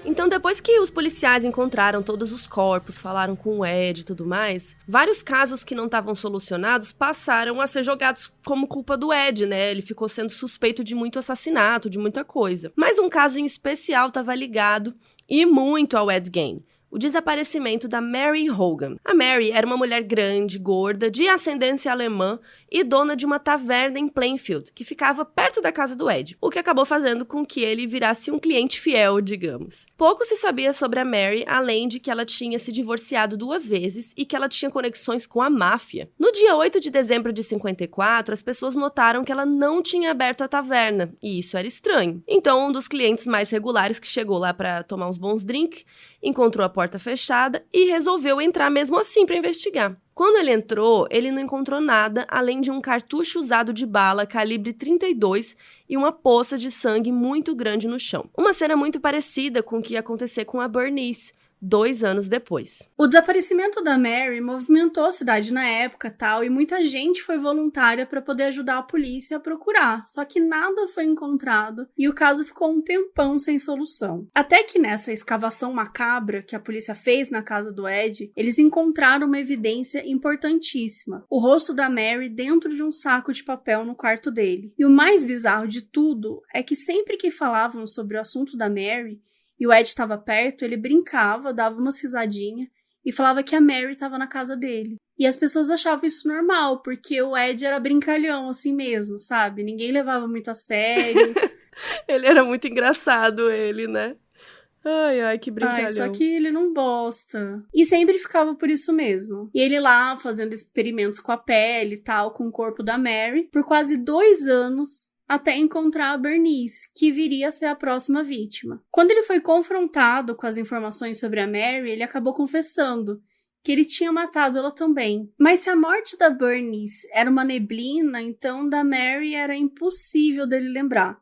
Então, depois que os policiais encontraram todos os corpos, falaram com o Ed e tudo mais, vários casos que não estavam solucionados passaram a ser jogados como culpa do Ed, né? Ele ficou sendo suspeito de muito assassinato, de muita coisa. Mas um caso em especial estava ligado, e muito, ao Ed Gein: o desaparecimento da Mary Hogan. A Mary era uma mulher grande, gorda, de ascendência alemã e dona de uma taverna em Plainfield, que ficava perto da casa do Ed, o que acabou fazendo com que ele virasse um cliente fiel, digamos. Pouco se sabia sobre a Mary, além de que ela tinha se divorciado 2 vezes e que ela tinha conexões com a máfia. No dia 8 de dezembro de 54, as pessoas notaram que ela não tinha aberto a taverna, e isso era estranho. Então, um dos clientes mais regulares que chegou lá para tomar uns bons drinks, encontrou a porta fechada e resolveu entrar mesmo assim para investigar. Quando ele entrou, ele não encontrou nada além de um cartucho usado de bala calibre 32 e uma poça de sangue muito grande no chão. Uma cena muito parecida com o que ia acontecer com a Bernice 2 anos depois. O desaparecimento da Mary movimentou a cidade na época, tal, e muita gente foi voluntária para poder ajudar a polícia a procurar, só que nada foi encontrado e o caso ficou um tempão sem solução. Até que nessa escavação macabra que a polícia fez na casa do Ed, eles encontraram uma evidência importantíssima: o rosto da Mary dentro de um saco de papel no quarto dele. E o mais bizarro de tudo é que sempre que falavam sobre o assunto da Mary e o Ed estava perto, ele brincava, dava umas risadinhas e falava que a Mary estava na casa dele. E as pessoas achavam isso normal, porque o Ed era brincalhão assim mesmo, sabe? Ninguém levava muito a sério. Ele era muito engraçado, ele, né? Ai, que brincalhão. Só que ele não bosta. E sempre ficava por isso mesmo. E ele lá, fazendo experimentos com a pele e tal, com o corpo da Mary, por quase 2 anos, até encontrar a Bernice, que viria a ser a próxima vítima. Quando ele foi confrontado com as informações sobre a Mary, ele acabou confessando que ele tinha matado ela também. Mas se a morte da Bernice era uma neblina, então da Mary era impossível dele lembrar.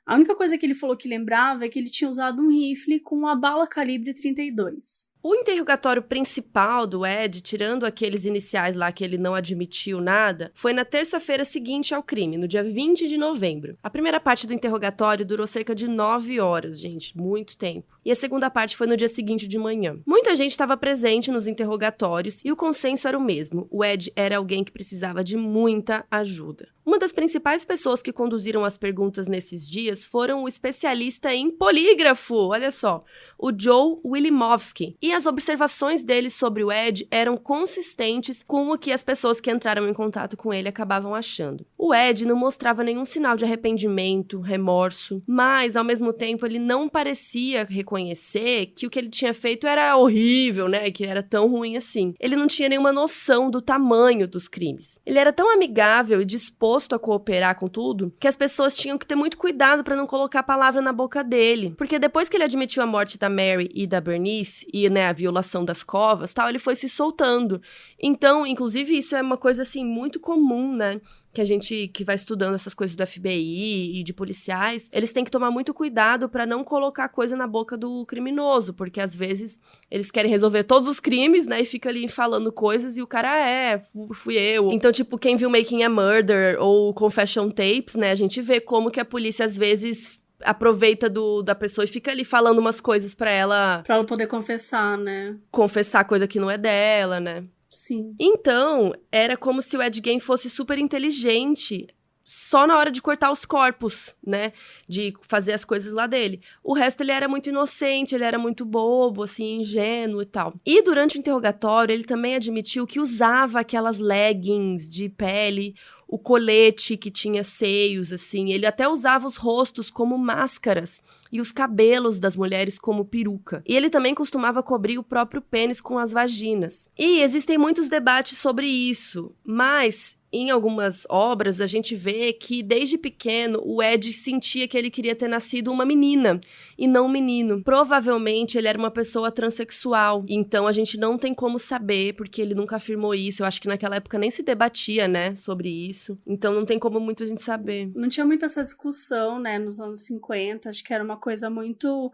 A única coisa que ele falou que lembrava é que ele tinha usado um rifle com uma bala calibre 32. O interrogatório principal do Ed, tirando aqueles iniciais lá que ele não admitiu nada, foi na terça-feira seguinte ao crime, no dia 20 de novembro. A primeira parte do interrogatório durou cerca de 9 horas, gente, muito tempo. E a segunda parte foi no dia seguinte de manhã. Muita gente estava presente nos interrogatórios e o consenso era o mesmo: o Ed era alguém que precisava de muita ajuda. Uma das principais pessoas que conduziram as perguntas nesses dias foram o especialista em polígrafo, olha só, o Joe Wilimowski. E as observações dele sobre o Ed eram consistentes com o que as pessoas que entraram em contato com ele acabavam achando. O Ed não mostrava nenhum sinal de arrependimento, remorso, mas, ao mesmo tempo, ele não parecia reconhecer que o que ele tinha feito era horrível, né, que era tão ruim assim. Ele não tinha nenhuma noção do tamanho dos crimes. Ele era tão amigável e disposto a cooperar com tudo que as pessoas tinham que ter muito cuidado para não colocar a palavra na boca dele. Porque depois que ele admitiu a morte da Mary e da Bernice e, né, a violação das covas, tal, ele foi se soltando. Então, inclusive, isso é uma coisa, assim, muito comum, né? Que a gente que vai estudando essas coisas do FBI e de policiais, eles têm que tomar muito cuidado para não colocar coisa na boca do criminoso, porque às vezes eles querem resolver todos os crimes, né, e fica ali falando coisas e o cara fui eu. Então, tipo, quem viu Making a Murder ou Confession Tapes, né, a gente vê como que a polícia às vezes aproveita da pessoa e fica ali falando umas coisas pra ela poder confessar, né? Confessar coisa que não é dela, né? Sim. Então, era como se o Ed Gein fosse super inteligente só na hora de cortar os corpos, né? De fazer as coisas lá dele. O resto, ele era muito inocente, ele era muito bobo, assim, ingênuo e tal. E durante o interrogatório, ele também admitiu que usava aquelas leggings de pele o colete que tinha seios, assim. Ele até usava os rostos como máscaras e os cabelos das mulheres como peruca. E ele também costumava cobrir o próprio pênis com as vaginas. E existem muitos debates sobre isso, mas em algumas obras a gente vê que desde pequeno o Ed sentia que ele queria ter nascido uma menina e não um menino. Provavelmente ele era uma pessoa transexual, então a gente não tem como saber porque ele nunca afirmou isso. Eu acho que naquela época nem se debatia, né, sobre isso. Então não tem como muito a gente saber. Não tinha muita essa discussão, né, nos anos 50. Acho que era uma coisa muito...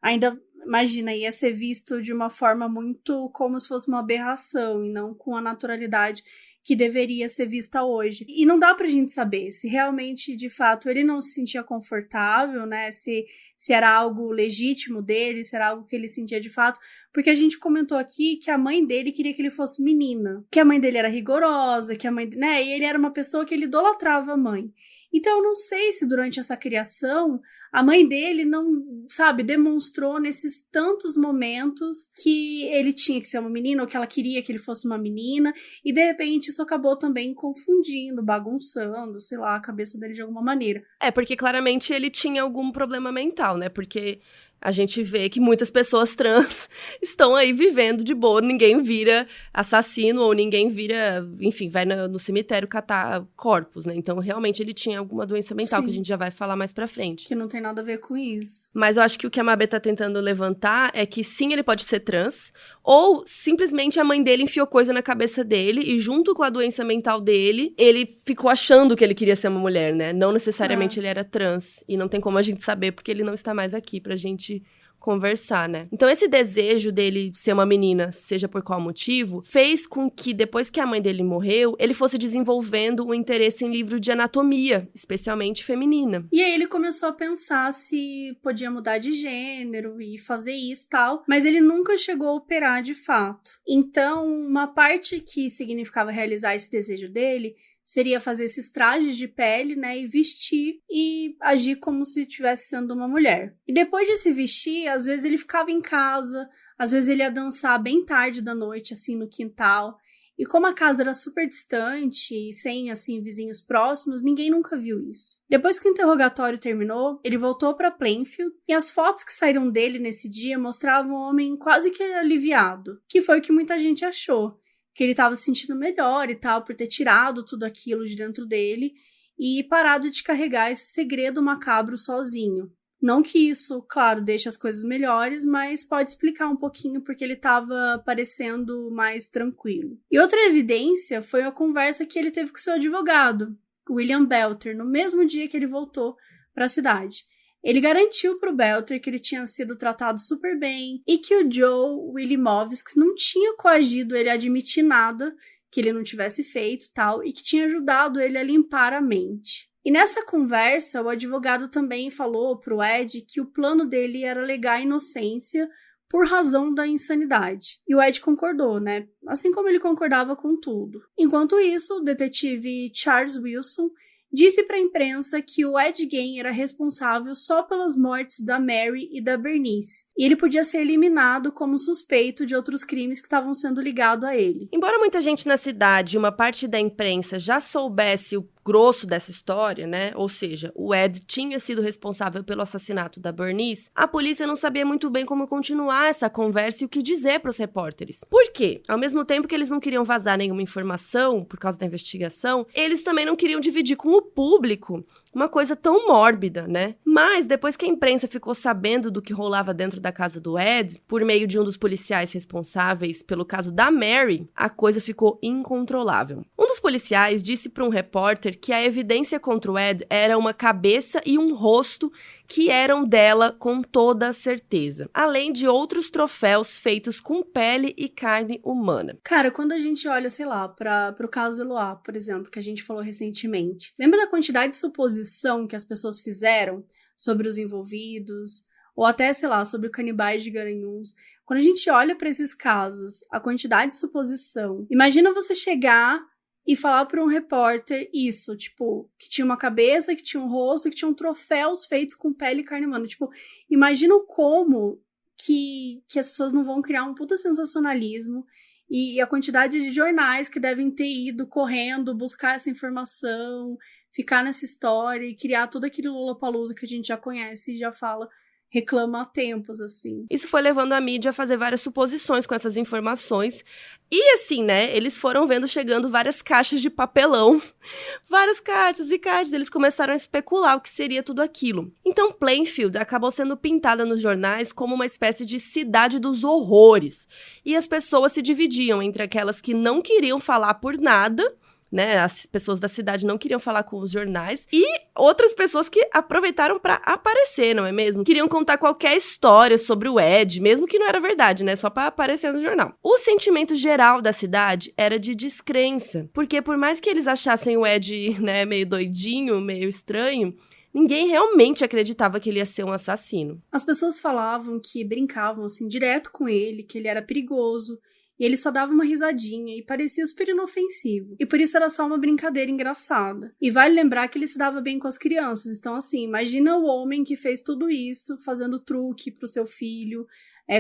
Ainda, imagina, ia ser visto de uma forma muito como se fosse uma aberração e não com a naturalidade que deveria ser vista hoje. E não dá pra gente saber se realmente, de fato, ele não se sentia confortável, né? Se era algo legítimo dele, se era algo que ele sentia de fato. Porque a gente comentou aqui que a mãe dele queria que ele fosse menina. Que a mãe dele era rigorosa, que a mãe... né? E ele era uma pessoa que ele idolatrava a mãe. Então, eu não sei se durante essa criação a mãe dele não, sabe, demonstrou nesses tantos momentos que ele tinha que ser uma menina ou que ela queria que ele fosse uma menina e, de repente, isso acabou também confundindo, bagunçando, sei lá, a cabeça dele de alguma maneira. Porque claramente ele tinha algum problema mental, né? Porque a gente vê que muitas pessoas trans estão aí vivendo de boa, ninguém vira assassino ou ninguém vira, enfim, vai no cemitério catar corpos, né? Então, realmente, ele tinha alguma doença mental, Sim, que a gente já vai falar mais pra frente. que não tem nada a ver com isso. Mas eu acho que o que a Mabê tá tentando levantar é que sim, ele pode ser trans, ou simplesmente a mãe dele enfiou coisa na cabeça dele e junto com a doença mental dele, ele ficou achando que ele queria ser uma mulher, né? Não necessariamente ele era trans. E não tem como a gente saber porque ele não está mais aqui pra gente conversar, né? Então, esse desejo dele ser uma menina, seja por qual motivo, fez com que, depois que a mãe dele morreu, ele fosse desenvolvendo um interesse em livro de anatomia, especialmente feminina. E aí ele começou a pensar se podia mudar de gênero e fazer isso e tal, mas ele nunca chegou a operar de fato. Então, uma parte que significava realizar esse desejo dele seria fazer esses trajes de pele, né, e vestir e agir como se estivesse sendo uma mulher. E depois de se vestir, às vezes ele ficava em casa, às vezes ele ia dançar bem tarde da noite, assim, no quintal. E como a casa era super distante e sem, assim, vizinhos próximos, ninguém nunca viu isso. Depois que o interrogatório terminou, ele voltou para Plainfield e as fotos que saíram dele nesse dia mostravam um homem quase que aliviado, que foi o que muita gente achou. Que ele estava se sentindo melhor e tal, por ter tirado tudo aquilo de dentro dele e parado de carregar esse segredo macabro sozinho. Não que isso, claro, deixe as coisas melhores, mas pode explicar um pouquinho porque ele estava parecendo mais tranquilo. E outra evidência foi a conversa que ele teve com seu advogado, William Belter, no mesmo dia que ele voltou para a cidade. Ele garantiu pro Belter que ele tinha sido tratado super bem e que o Joe Wilimovsky não tinha coagido ele a admitir nada que ele não tivesse feito tal e que tinha ajudado ele a limpar a mente. E nessa conversa, o advogado também falou pro Ed que o plano dele era alegar a inocência por razão da insanidade. E o Ed concordou, né? Assim como ele concordava com tudo. Enquanto isso, o detetive Charles Wilson disse para a imprensa que o Ed Gein era responsável só pelas mortes da Mary e da Bernice, e ele podia ser eliminado como suspeito de outros crimes que estavam sendo ligados a ele. Embora muita gente na cidade e uma parte da imprensa já soubesse o grosso dessa história, né? Ou seja, o Ed tinha sido responsável pelo assassinato da Bernice, a polícia não sabia muito bem como continuar essa conversa e o que dizer para os repórteres. Por quê? Ao mesmo tempo que eles não queriam vazar nenhuma informação por causa da investigação, eles também não queriam dividir com o público uma coisa tão mórbida, né? Mas depois que a imprensa ficou sabendo do que rolava dentro da casa do Ed, por meio de um dos policiais responsáveis pelo caso da Mary, a coisa ficou incontrolável. Um dos policiais disse para um repórter que a evidência contra o Ed era uma cabeça e um rosto que eram dela com toda certeza, além de outros troféus feitos com pele e carne humana. Cara, quando a gente olha, sei lá, pro caso Eloá, por exemplo, que a gente falou recentemente, lembra da quantidade de suposição que as pessoas fizeram sobre os envolvidos, ou até, sei lá, sobre canibais de Garanhuns? Quando a gente olha para esses casos, a quantidade de suposição, imagina você chegar e falar para um repórter isso, tipo, que tinha uma cabeça, que tinha um rosto, que tinham troféus feitos com pele e carne humana. Tipo, imagina como que as pessoas não vão criar um puta sensacionalismo E a quantidade de jornais que devem ter ido correndo buscar essa informação, ficar nessa história e criar todo aquele Lollapalooza que a gente já conhece e já reclama há tempos, assim. Isso foi levando a mídia a fazer várias suposições com essas informações. E assim, né, eles foram vendo chegando várias caixas de papelão. Várias caixas e caixas. Eles começaram a especular o que seria tudo aquilo. Então, Plainfield acabou sendo pintada nos jornais como uma espécie de cidade dos horrores. E as pessoas se dividiam entre aquelas que não queriam falar por nada, né, as pessoas da cidade não queriam falar com os jornais, e outras pessoas que aproveitaram pra aparecer, não é mesmo? Queriam contar qualquer história sobre o Ed, mesmo que não era verdade, né, só pra aparecer no jornal. O sentimento geral da cidade era de descrença, porque por mais que eles achassem o Ed, né, meio doidinho, meio estranho, ninguém realmente acreditava que ele ia ser um assassino. As pessoas falavam que brincavam, assim, direto com ele, que ele era perigoso, e ele só dava uma risadinha e parecia super inofensivo. E por isso era só uma brincadeira engraçada. E vale lembrar que ele se dava bem com as crianças. Então, assim, imagina o homem que fez tudo isso, fazendo truque pro seu filho,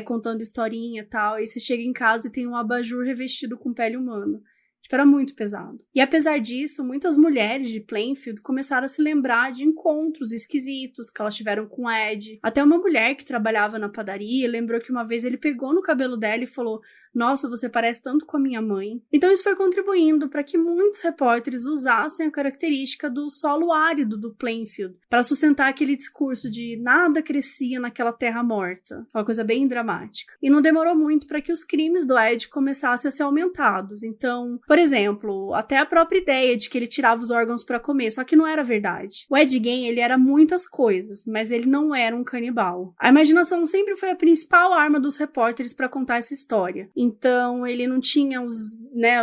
contando historinha e tal. E você chega em casa e tem um abajur revestido com pele humana. Tipo, era muito pesado. E apesar disso, muitas mulheres de Plainfield começaram a se lembrar de encontros esquisitos que elas tiveram com Ed. Até uma mulher que trabalhava na padaria lembrou que uma vez ele pegou no cabelo dela e falou: "Nossa, você parece tanto com a minha mãe". Então isso foi contribuindo para que muitos repórteres usassem a característica do solo árido do Plainfield para sustentar aquele discurso de nada crescia naquela terra morta. Uma coisa bem dramática. E não demorou muito para que os crimes do Ed começassem a ser aumentados. Então, por exemplo, até a própria ideia de que ele tirava os órgãos para comer, só que não era verdade. O Ed Gein, ele era muitas coisas, mas ele não era um canibal. A imaginação sempre foi a principal arma dos repórteres para contar essa história. Então, ele não tinha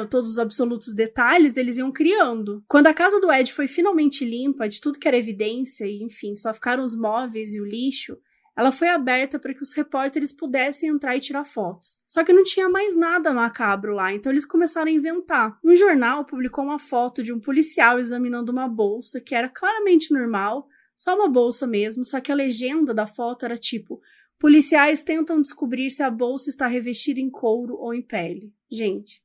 todos os absolutos detalhes, eles iam criando. Quando a casa do Ed foi finalmente limpa de tudo que era evidência, e enfim, só ficaram os móveis e o lixo, ela foi aberta para que os repórteres pudessem entrar e tirar fotos. Só que não tinha mais nada macabro lá, então eles começaram a inventar. Um jornal publicou uma foto de um policial examinando uma bolsa, que era claramente normal, só uma bolsa mesmo, só que a legenda da foto era tipo: policiais tentam descobrir se a bolsa está revestida em couro ou em pele. Gente,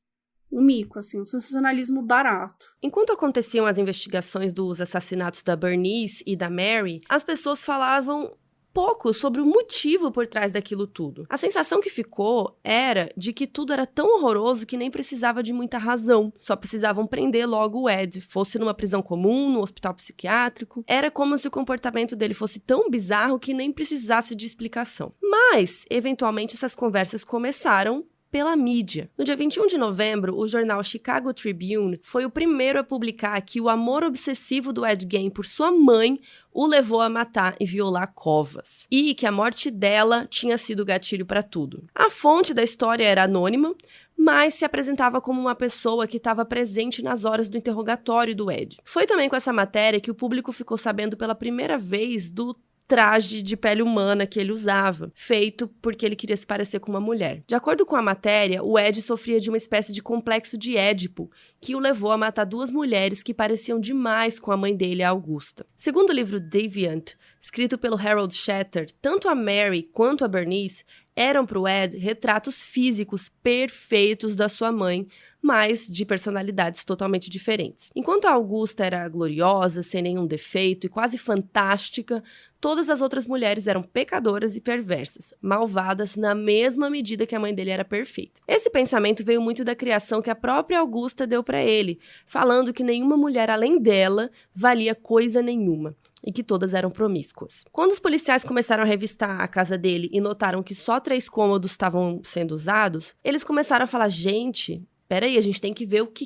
um mico, assim, um sensacionalismo barato. Enquanto aconteciam as investigações dos assassinatos da Bernice e da Mary, as pessoas falavam pouco sobre o motivo por trás daquilo tudo. A sensação que ficou era de que tudo era tão horroroso que nem precisava de muita razão. Só precisavam prender logo o Ed, fosse numa prisão comum, no hospital psiquiátrico. Era como se o comportamento dele fosse tão bizarro que nem precisasse de explicação. Mas, eventualmente, essas conversas começaram pela mídia. No dia 21 de novembro, o jornal Chicago Tribune foi o primeiro a publicar que o amor obsessivo do Ed Gein por sua mãe o levou a matar e violar covas, e que a morte dela tinha sido gatilho para tudo. A fonte da história era anônima, mas se apresentava como uma pessoa que estava presente nas horas do interrogatório do Ed. Foi também com essa matéria que o público ficou sabendo pela primeira vez do traje de pele humana que ele usava, feito porque ele queria se parecer com uma mulher. De acordo com a matéria, o Ed sofria de uma espécie de complexo de Édipo, que o levou a matar duas mulheres que pareciam demais com a mãe dele, a Augusta. Segundo o livro Deviant, escrito pelo Harold Shatter, tanto a Mary quanto a Bernice eram para o Ed retratos físicos perfeitos da sua mãe, mas de personalidades totalmente diferentes. Enquanto a Augusta era gloriosa, sem nenhum defeito e quase fantástica, todas as outras mulheres eram pecadoras e perversas, malvadas na mesma medida que a mãe dele era perfeita. Esse pensamento veio muito da criação que a própria Augusta deu para ele, falando que nenhuma mulher além dela valia coisa nenhuma e que todas eram promíscuas. Quando os policiais começaram a revistar a casa dele e notaram que só 3 cômodos estavam sendo usados, eles começaram a falar: gente, peraí, a gente tem que ver o que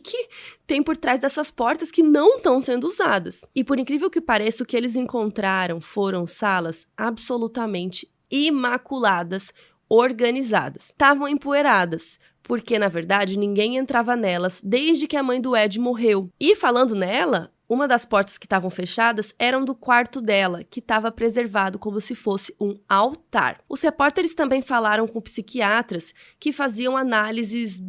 tem por trás dessas portas que não estão sendo usadas. E por incrível que pareça, o que eles encontraram foram salas absolutamente imaculadas, organizadas. Estavam empoeiradas, porque, na verdade, ninguém entrava nelas desde que a mãe do Ed morreu. E falando nela, Uma das portas que estavam fechadas eram do quarto dela, que estava preservado como se fosse um altar. Os repórteres também falaram com psiquiatras que faziam análises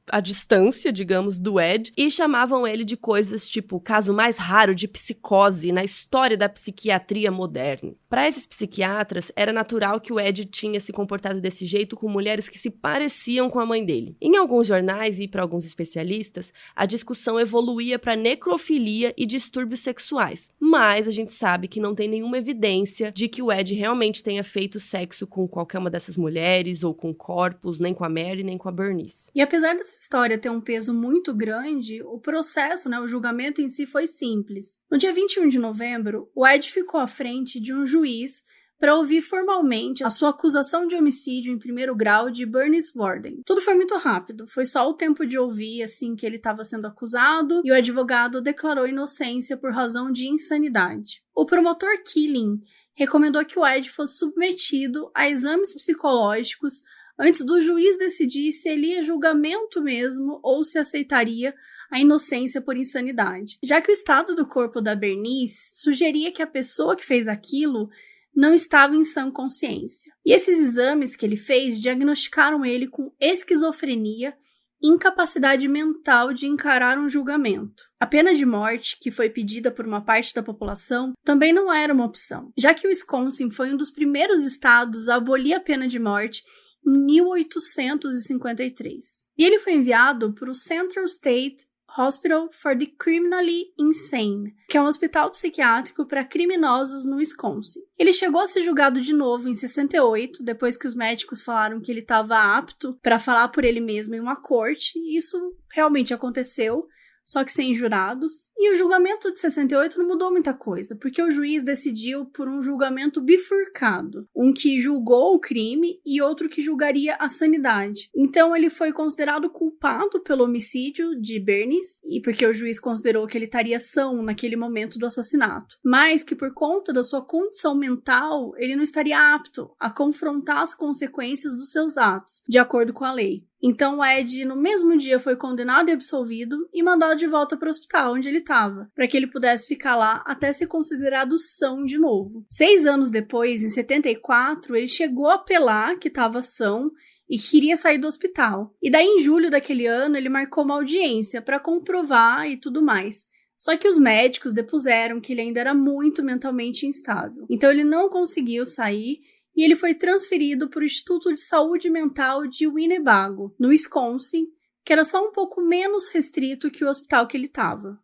à distância, digamos, do Ed e chamavam ele de coisas tipo o caso mais raro de psicose na história da psiquiatria moderna. Para esses psiquiatras, era natural que o Ed tinha se comportado desse jeito com mulheres que se pareciam com a mãe dele. Em alguns jornais e para alguns especialistas, a discussão evoluía para necrofilia e distúrbios sexuais. Mas a gente sabe que não tem nenhuma evidência de que o Ed realmente tenha feito sexo com qualquer uma dessas mulheres ou com corpos, nem com a Mary, nem com a Bernice. E apesar dessa história ter um peso muito grande, o processo, o julgamento em si foi simples. No dia 21 de novembro, o Ed ficou à frente de um juiz para ouvir formalmente a sua acusação de homicídio em primeiro grau de Bernice Worden. Tudo foi muito rápido, foi só o tempo de ouvir assim que ele estava sendo acusado e o advogado declarou inocência por razão de insanidade. O promotor Killing recomendou que o Ed fosse submetido a exames psicológicos antes do juiz decidir se ele ia julgamento mesmo ou se aceitaria a inocência por insanidade, já que o estado do corpo da Bernice sugeria que a pessoa que fez aquilo não estava em sã consciência. E esses exames que ele fez diagnosticaram ele com esquizofrenia e incapacidade mental de encarar um julgamento. A pena de morte, que foi pedida por uma parte da população, também não era uma opção, já que o Wisconsin foi um dos primeiros estados a abolir a pena de morte em 1853. E ele foi enviado para o Central State Hospital for the Criminally Insane, que é um hospital psiquiátrico para criminosos no Wisconsin. Ele chegou a ser julgado de novo em 68, depois que os médicos falaram que ele estava apto para falar por ele mesmo em uma corte, e isso realmente aconteceu, só que sem jurados. E o julgamento de 68 não mudou muita coisa, porque o juiz decidiu por um julgamento bifurcado, um que julgou o crime e outro que julgaria a sanidade. Então ele foi considerado culpado pelo homicídio de Bernice, e porque o juiz considerou que ele estaria são naquele momento do assassinato, mas que por conta da sua condição mental, ele não estaria apto a confrontar as consequências dos seus atos, de acordo com a lei. Então o Ed, no mesmo dia, foi condenado e absolvido e mandado de volta para o hospital onde ele estava, para que ele pudesse ficar lá até ser considerado são de novo. 6 anos depois, em 74, ele chegou a apelar que estava são e queria sair do hospital. E daí, em julho daquele ano, ele marcou uma audiência para comprovar e tudo mais. Só que os médicos depuseram que ele ainda era muito mentalmente instável. Então ele não conseguiu sair e ele foi transferido para o Instituto de Saúde Mental de Winnebago, no Wisconsin, que era só um pouco menos restrito que o hospital que ele estava.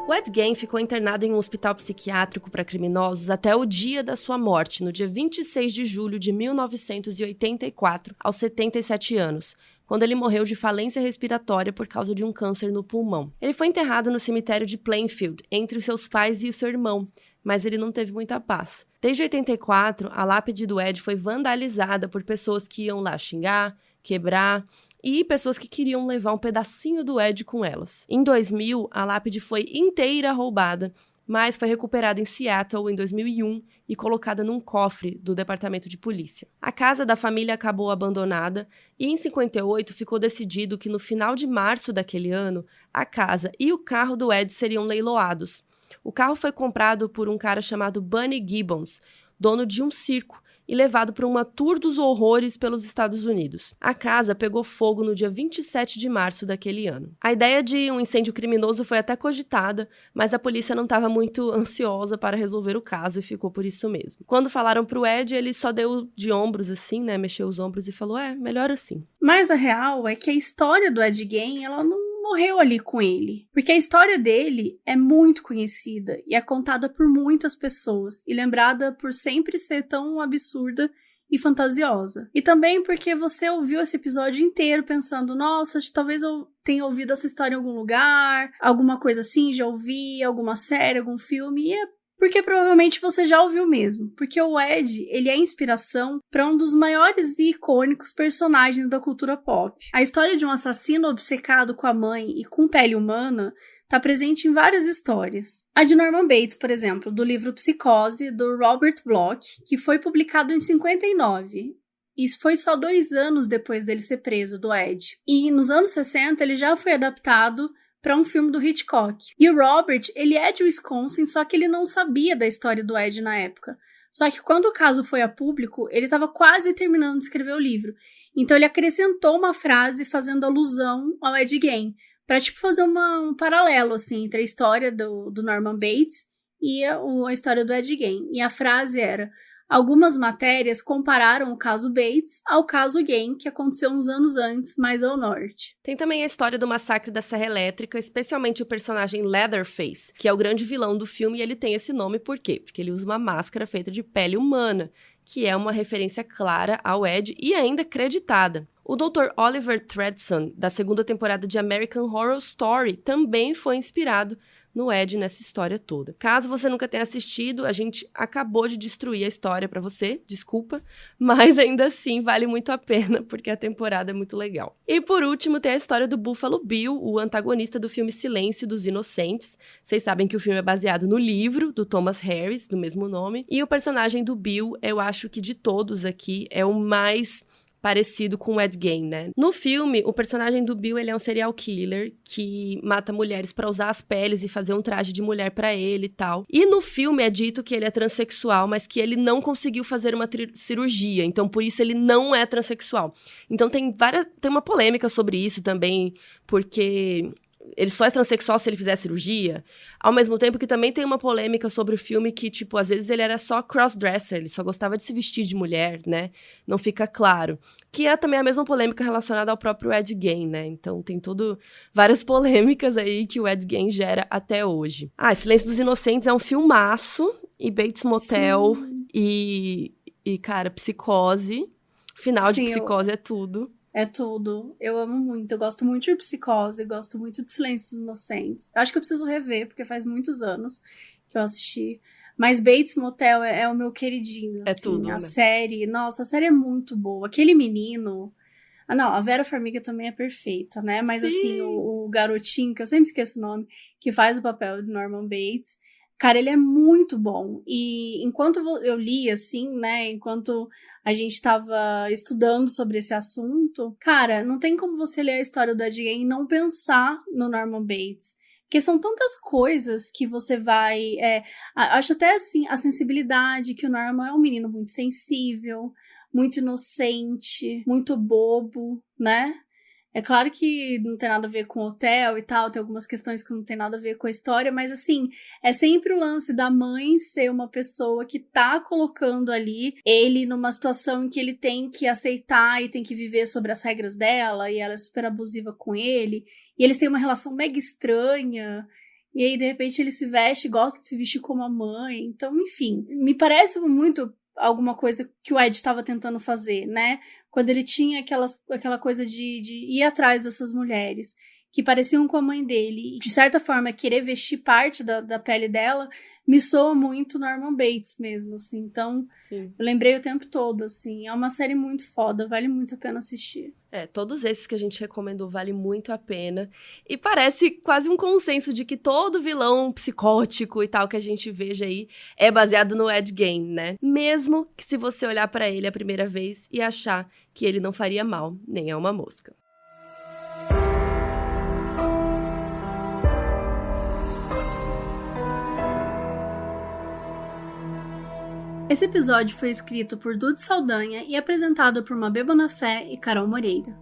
O Ed Gein ficou internado em um hospital psiquiátrico para criminosos até o dia da sua morte, no dia 26 de julho de 1984, aos 77 anos, quando ele morreu de falência respiratória por causa de um câncer no pulmão. Ele foi enterrado no cemitério de Plainfield, entre os seus pais e o seu irmão, mas ele não teve muita paz. Desde 84, a lápide do Ed foi vandalizada por pessoas que iam lá xingar, quebrar, e pessoas que queriam levar um pedacinho do Ed com elas. Em 2000, a lápide foi inteira roubada, mas foi recuperada em Seattle em 2001 e colocada num cofre do departamento de polícia. A casa da família acabou abandonada e em 58 ficou decidido que no final de março daquele ano, a casa e o carro do Ed seriam leiloados. O carro foi comprado por um cara chamado Bunny Gibbons, dono de um circo, e levado para uma tour dos horrores pelos Estados Unidos. A casa pegou fogo no dia 27 de março daquele ano. A ideia de um incêndio criminoso foi até cogitada, mas a polícia não estava muito ansiosa para resolver o caso e ficou por isso mesmo. Quando falaram pro Ed, ele só deu de ombros assim, né, mexeu os ombros e falou, melhor assim. Mas a real é que a história do Ed Gein, ela não morreu ali com ele, porque a história dele é muito conhecida e é contada por muitas pessoas e lembrada por sempre ser tão absurda e fantasiosa. E também porque você ouviu esse episódio inteiro pensando, nossa, talvez eu tenha ouvido essa história em algum lugar, alguma coisa assim, já ouvi, alguma série, algum filme, e é porque provavelmente você já ouviu mesmo. Porque o Ed, ele é inspiração para um dos maiores e icônicos personagens da cultura pop. A história de um assassino obcecado com a mãe e com pele humana está presente em várias histórias. A de Norman Bates, por exemplo, do livro Psicose, do Robert Bloch, que foi publicado em 59. Isso foi só 2 anos depois dele ser preso, do Ed. E nos anos 60 ele já foi adaptado para um filme do Hitchcock. E o Robert, ele é de Wisconsin, só que ele não sabia da história do Ed na época. Só que quando o caso foi a público, ele estava quase terminando de escrever o livro. Então ele acrescentou uma frase fazendo alusão ao Ed Gein, para fazer um paralelo assim, entre a história do Norman Bates e a história do Ed Gein. E a frase era: algumas matérias compararam o caso Bates ao caso Gein, que aconteceu uns anos antes, mais ao norte. Tem também a história do massacre da Serra Elétrica, especialmente o personagem Leatherface, que é o grande vilão do filme, e ele tem esse nome por quê? Porque ele usa uma máscara feita de pele humana, que é uma referência clara ao Ed e ainda creditada. O Dr. Oliver Thredson, da 2ª temporada de American Horror Story, também foi inspirado no Ed nessa história toda. Caso você nunca tenha assistido, a gente acabou de destruir a história pra você, desculpa, mas ainda assim vale muito a pena, porque a temporada é muito legal. E por último, tem a história do Buffalo Bill, o antagonista do filme Silêncio dos Inocentes. Vocês sabem que o filme é baseado no livro do Thomas Harris, do mesmo nome, e o personagem do Bill, eu acho que de todos aqui, é o mais parecido com o Ed Gein, né? No filme, o personagem do Bill, ele é um serial killer que mata mulheres pra usar as peles e fazer um traje de mulher pra ele e tal. E no filme é dito que ele é transexual, mas que ele não conseguiu fazer uma cirurgia, então por isso ele não é transexual. Então tem uma polêmica sobre isso também, porque ele só é transexual se ele fizer a cirurgia, ao mesmo tempo que também tem uma polêmica sobre o filme que, às vezes ele era só crossdresser, ele só gostava de se vestir de mulher, né? Não fica claro. Que é também a mesma polêmica relacionada ao próprio Ed Gein, né? Então tem várias polêmicas aí que o Ed Gein gera até hoje. Silêncio dos Inocentes é um filmaço, e Bates Motel, e cara, Psicose. Final de Psicose é tudo. É tudo. Eu amo muito. Eu gosto muito de Psicose, gosto muito de Silêncio dos Inocentes. Eu acho que eu preciso rever, porque faz muitos anos que eu assisti. Mas Bates Motel é o meu queridinho, assim. É tudo, a né? série, nossa, a série é muito boa. Aquele menino... a Vera Farmiga também é perfeita, né? Mas, assim, o garotinho, que eu sempre esqueço o nome, que faz o papel de Norman Bates, cara, ele é muito bom. E enquanto eu li, assim, né, enquanto a gente tava estudando sobre esse assunto, cara, não tem como você ler a história do Ed Gein e não pensar no Norman Bates. Porque são tantas coisas que você vai... acho até, assim, a sensibilidade, que o Norman é um menino muito sensível, muito inocente, muito bobo, né? É claro que não tem nada a ver com o hotel e tal, tem algumas questões que não tem nada a ver com a história, mas assim, é sempre o lance da mãe ser uma pessoa que tá colocando ali ele numa situação em que ele tem que aceitar e tem que viver sobre as regras dela, e ela é super abusiva com ele, e eles têm uma relação mega estranha, e aí de repente ele se veste, gosta de se vestir como a mãe, então enfim, me parece muito alguma coisa que o Ed estava tentando fazer, né? Quando ele tinha aquela coisa de ir atrás dessas mulheres que pareciam com a mãe dele, e de certa forma querer vestir parte da pele dela, me soa muito Norman Bates mesmo, assim. Então, Sim. Eu lembrei o tempo todo, assim. É uma série muito foda, vale muito a pena assistir. Todos esses que a gente recomendou vale muito a pena. E parece quase um consenso de que todo vilão psicótico e tal que a gente veja aí é baseado no Ed Gein, né? Mesmo que se você olhar pra ele a primeira vez e achar que ele não faria mal nem a uma mosca. Esse episódio foi escrito por Dudu Saldanha e apresentado por Mabê Bonafé e Carol Moreira.